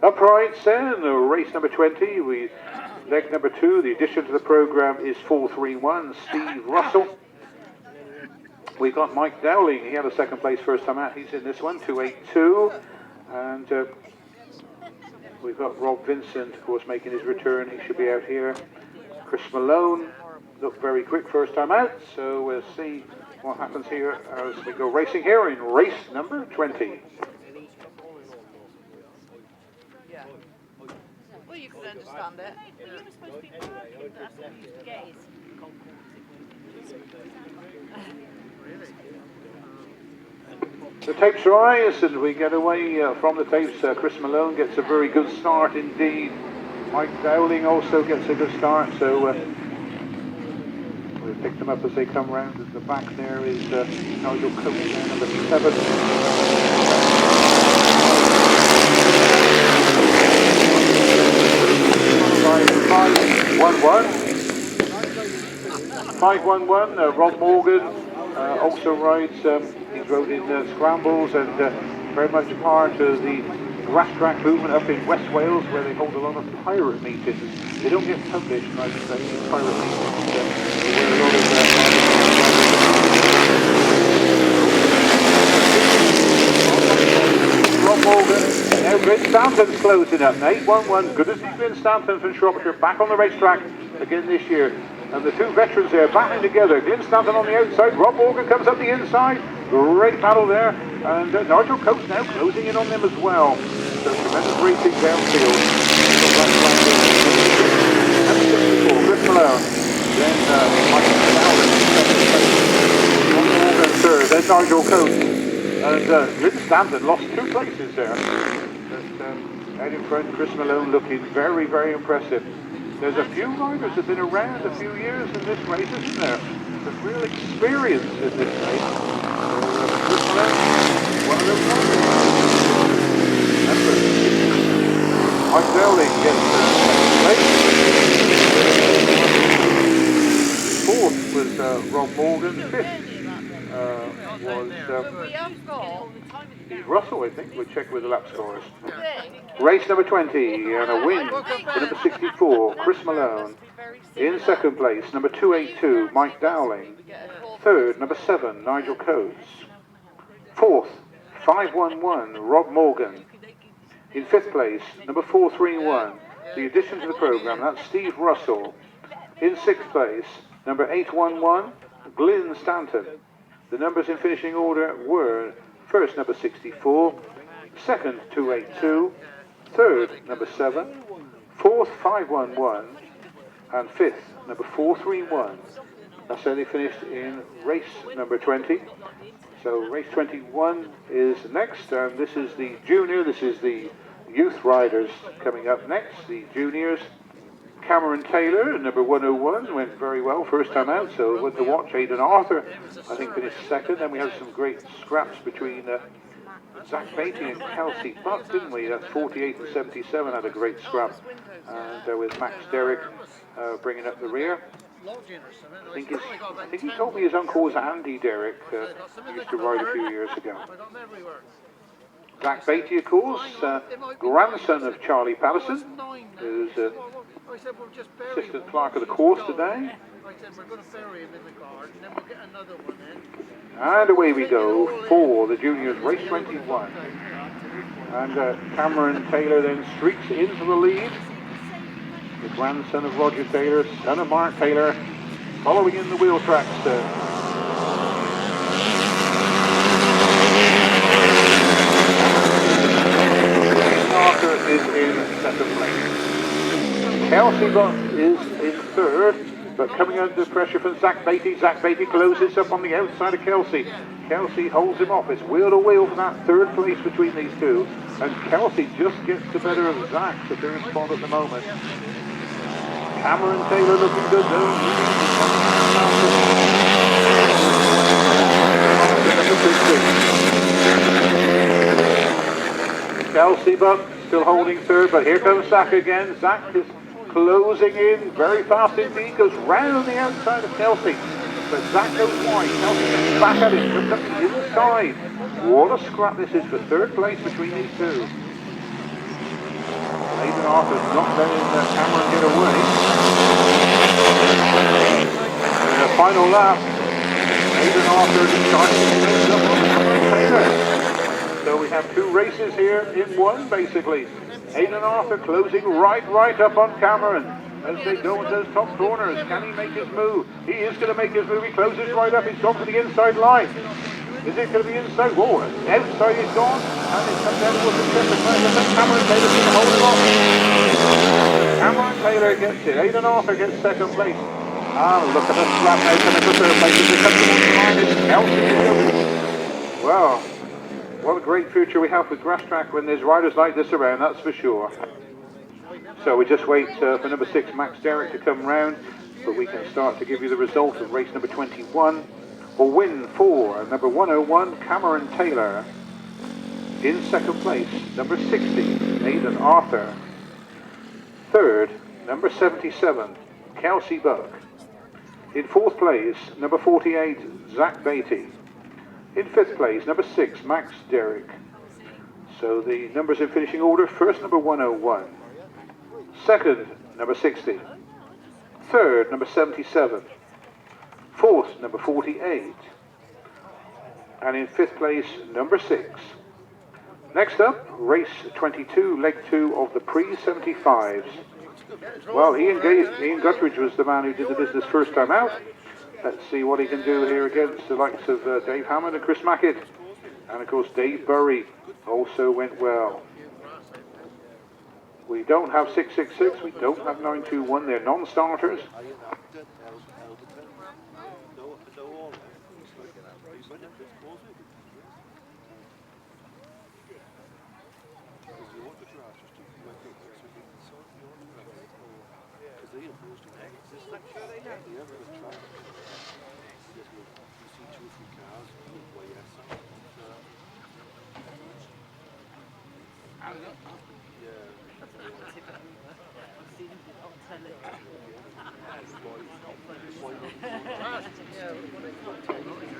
S1: Uprights then, race number 20, leg number 2, the addition to the programme is 431, Steve Russell. We got Mike Dowling, he had a second place first time out, he's in this one, 282. And we've got Rob Vincent, of course, making his return, he should be out here. Chris Malone looked very quick first time out, so we'll see what happens here as we go racing here in race number 20.
S14: Well, you could understand it. Well, you were supposed to be working, that's what you used to get is.
S1: The tapes rise and we get away from the tapes. Chris Malone gets a very good start indeed. Mike Dowling also gets a good start, so we'll pick them up as they come round. At the back there is Nigel Coates there, number 7. 511, Rob Morgan also rides, he's rode in scrambles and very much part of the Grasstrack movement up in West Wales, where they hold a lot of pirate meetings. They don't get published, I should say, these pirate meetings. Where a lot of Rob Morgan. Now Glyn Stanton's closing up. 811, good to see Glyn Stanton from Shropshire back on the racetrack again this year. And the two veterans there battling together. Glyn Stanton on the outside, Rob Morgan comes up the inside. Great battle there. And Nigel Coates now closing in on them as well. So tremendous racing downfield. Chris Malone. Then Mike third. Then Nigel Coates. And Glyn Stanton lost 2 places there. But out in front, Chris Malone looking very, very impressive. There's a few riders that have been around a few years in this race, isn't there? Some real experience in this race. Chris Malone, one of those riders. Mike Dowling gets second place. Fourth was Rob Morgan. Fifth was Steve Russell, I think. We'll check with the lap scores. Race number 20 and a win for number 64, Chris Malone. In second place, number 282, Mike Dowling. Third, number 7, Nigel Coates. Fourth, 511, Rob Morgan. In fifth place, number 431, the addition to the programme, that's Steve Russell. In sixth place, number 811, Glyn Stanton. The numbers in finishing order were first number 64, second 282, third number 7, fourth 511, and fifth number 431. That's how they finished in race number 20. So race 21 is next, and this is the junior, this is the youth riders coming up next, the juniors. Cameron Taylor, number 101, went very well first time out, so went to watch. Aidan Arthur, I think, finished second. Then we had some great scraps between Zach Beatty and Kelsey Buck, didn't we? That's 48 and 77 had a great scrap, and with Max Derrick bringing up the rear. I think he told me his uncle was Andy Derrick, he used to ride a few years ago. Zach Beatty, of course, grandson of Charlie Patterson, who's assistant clerk of the course today. And away we go for the juniors, race 21. And Cameron Taylor then streaks into the lead. The grandson of Roger Taylor, son of Mark Taylor, following in the wheel tracks. Arthur is in second place. Kelsey Buck is in third, but coming under pressure from Zach Beatty. Zach Beatty closes up on the outside of Kelsey. Kelsey holds him off. It's wheel to wheel for that third place between these two. And Kelsey just gets the better of Zach, the third spot at the moment. Cameron Taylor looking good though. Kelsey Buck still holding third, but here comes Zach again. Zach is closing in very fast indeed, goes round the outside of Kelsey. But Zach goes wide. Kelsey comes back at him, comes up the inside. What a scrap this is for third place between these two. Aidan Arthur's not letting Cameron get away. In the final lap, Aidan Arthur decides to up on Cameron Taylor. So we have two races here in one, basically. Aidan Arthur closing right up on Cameron as they go into those top corners. Can he make his move? He is going to make his move. He closes right up. He's gone for the inside line. Is it going to be inside? Whoa, outside is gone. And it comes down towards the center. Cameron Taylor's going to hold it off. Cameron Taylor gets it. Aidan Arthur gets second place. Ah, look at the slap now coming for third place. As it comes towards the line, it's Kelsey. Well, what a great future we have with Grasstrack when there's riders like this around, that's for sure. So we just wait for number 6, Max Derrick, to come round, but we can start to give you the result of race number 21. For win 4, number 101, Cameron Taylor. In second place, number 60, Aidan Arthur. Third, number 77, Kelsey Buck. In fourth place, number 48, Zach Beatty. In fifth place, number 6, Max Derrick. So the numbers in finishing order: first, number 101. Second, number 60. Third, number 77. Fourth, number 48. And in fifth place, number 6. Next up, race 22, leg 2 of the pre-75s. Well, Ian Guttridge was the man who did the business first time out. Let's see what he can do here against the likes of Dave Hammond and Chris Mackett. And of course, Dave Burry also went well. We don't have 666, we don't have 921, they're non-starters.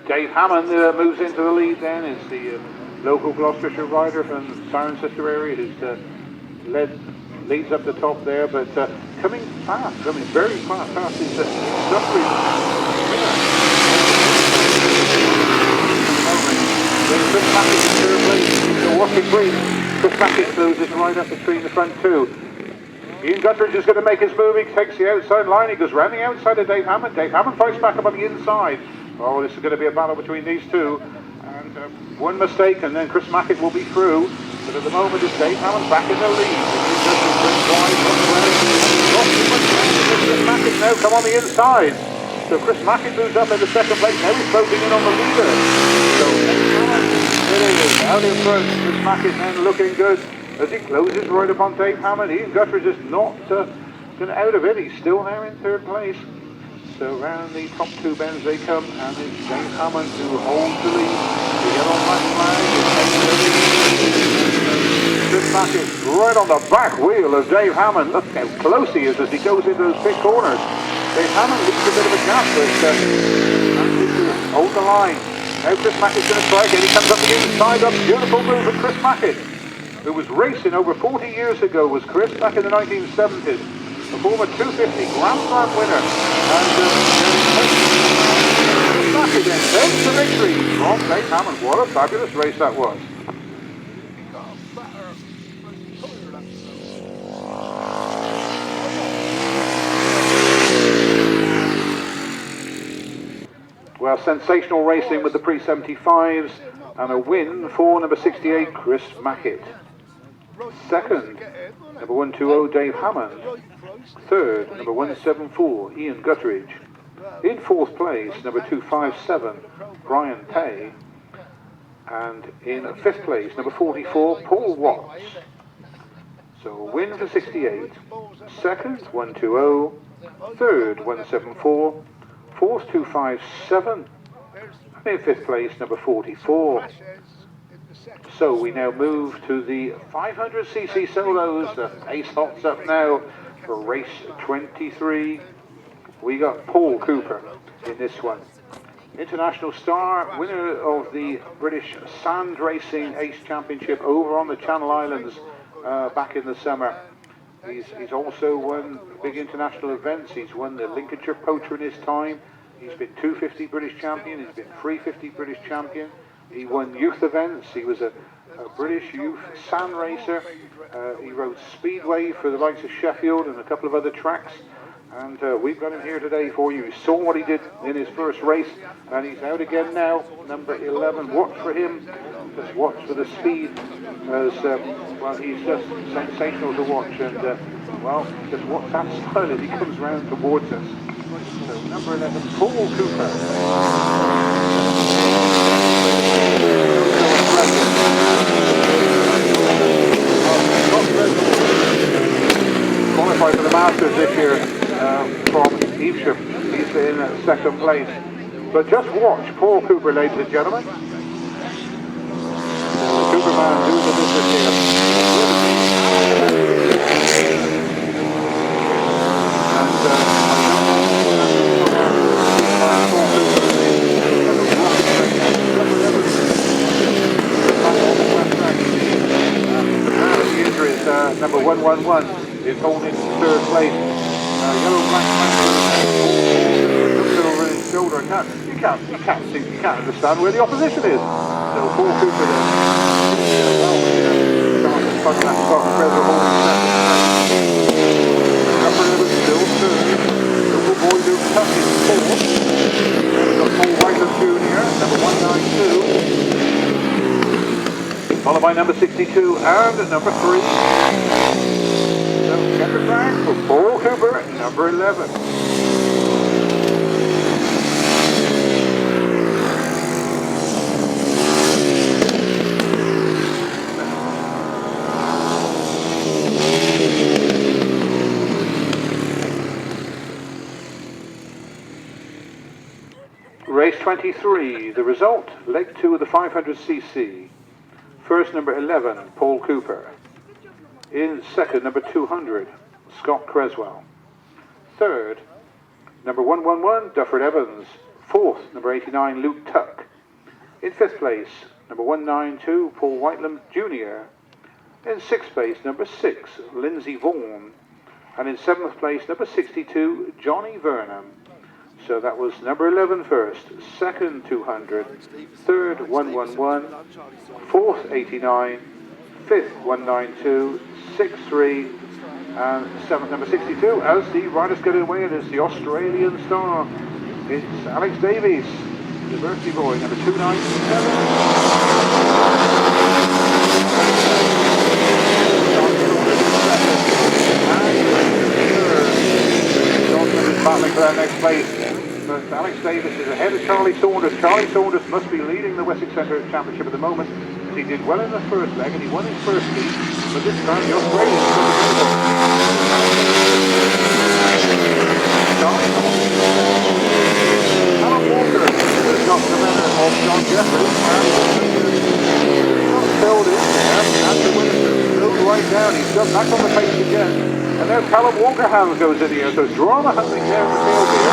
S1: Dave Hammond moves into the lead then, is the local Gloucestershire rider from Cirencester area who's leads up the top there, but coming fast, I mean very fast is Guthrie. Chris Mackett in third place, what's it breeze? Chris Mackett closes right up between the front two. Ian Guttridge is going to make his move. He takes the outside line. He goes round the outside of Dave Hammond. Dave Hammond fights back up on the inside. Oh, this is going to be a battle between these two. And one mistake and then Chris Mackett will be through. But at the moment, it's Dave Hammond back in the lead. Chris Mackett now come on the inside. So Chris Mackett moves up into second place. Now he's floating in on the leader. So it is out in front. Chris Mackett then looking good as he closes right upon Dave Hammond. Ian Guthridge is not going out of it. He's still there in third place. So round the top two bends they come, and it's Dave Hammond who holds the lead. The yellow black flag is Chris Mackett right on the back wheel of Dave Hammond. Look how close he is as he goes into those big corners. Dave Hammond leaves a bit of a gap, but manages to hold the line. Now Chris Mackett's going to try again. He comes up the inside. Up, beautiful move of Chris Mackett, who was racing over 40 years ago, was Chris, back in the 1970s. A former 250 Grand Slam winner. And back again, takes the victory from Dave Hammond. What a fabulous race that was. Well, sensational racing with the pre-75s, and a win for number 68, Chris Mackett. Second, number 120, Dave Hammond. Third, number 174, Ian Guthridge. In fourth place, number 257, Brian Tay. And in fifth place, number 44, Paul Watts. So a win for 68. Second, 120. Third, 174. Fourth, 257. And in fifth place, number 44. So we now move to the 500cc solos. The pace hots up now for race 23. We got Paul Cooper in this one. International star, winner of the British Sand Racing Ace Championship over on the Channel Islands back in the summer. He's also won big international events. He's won the Lincolnshire Poacher in his time. He's been 250 British champion. He's been 350 British champion. He won youth events. He was a British youth sand racer. He rode Speedway for the likes of Sheffield and a couple of other tracks. And we've got him here today for you. You saw what he did in his first race, and he's out again now. Number 11. Watch for him. Just watch for the speed, as well, he's just sensational to watch. And well, just watch that style as he comes round towards us. So number 11, Paul Cooper. Qualified for the Masters this year from Evesham. He's in second place. But just watch Paul Cooper, ladies and gentlemen. The Cooper man doing the business here. The injury is number 111 is holding third place. Yellow black looks over his shoulder. You can't understand where the opposition is. So Paul Cooper there. Still third. Little boy Luke Tuck is fourth. We've got Paul Whiteland Jr., number 192. Followed by number 62 and number 3. So get the flag for Paul Cooper, number 11. Race 23, the result, leg 2 of the 500cc. First, number 11, Paul Cooper. In second, number 200, Scott Creswell. Third, number 111, Dufford Evans. Fourth, number 89, Luke Tuck. In fifth place, number 192, Paul Whiteland Jr. In sixth place, number 6, Lindsay Vaughan. And in seventh place, number 62, Johnny Vernon. So that was number 11 first, second 200, third 111, fourth 89, fifth 192, sixth 3, and seventh number 62. As the riders get away, it is the Australian star. It's Alex Davies, University boy, number 297. battling for that next place. But Alex Davis is ahead of Charlie Saunders. Charlie Saunders must be leading the Wessex Centre Championship at the moment. He did well in the first leg and he won his first heat, but this time the Australian is going to go. Charlie Saunders. Alan Walker has got the better of John Jeffries and not filled in there, and the winner goes right down. He's got back on the pace again, and now Callum Walker goes in here, so drama happening there in the field here.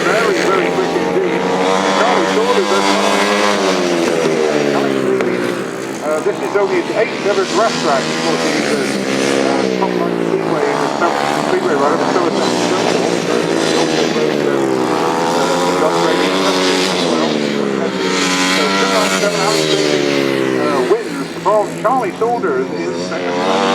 S1: Very, very quick indeed. Charlie Saunders Alex Davies. This is only his 8th ever Grasstrack. Of course, he's top line speedway, speedway runner, so it's wins from Charlie Saunders in second place.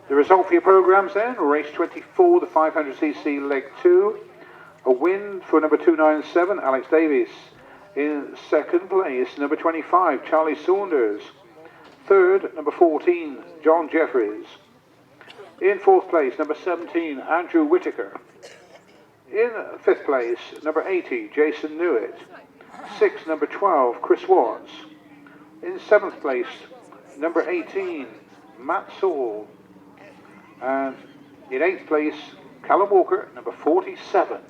S1: The result for your programmes then, race 24, the 500cc leg 2. A win for number 297, Alex Davies. In second place, number 25, Charlie Saunders. Third, number 14, John Jeffries. In fourth place, number 17, Andrew Whittaker. In fifth place, number 80, Jason Newitt. Sixth, number 12, Chris Watts. In seventh place, number 18, Matt Saul. And in eighth place, Callum Walker, number 47.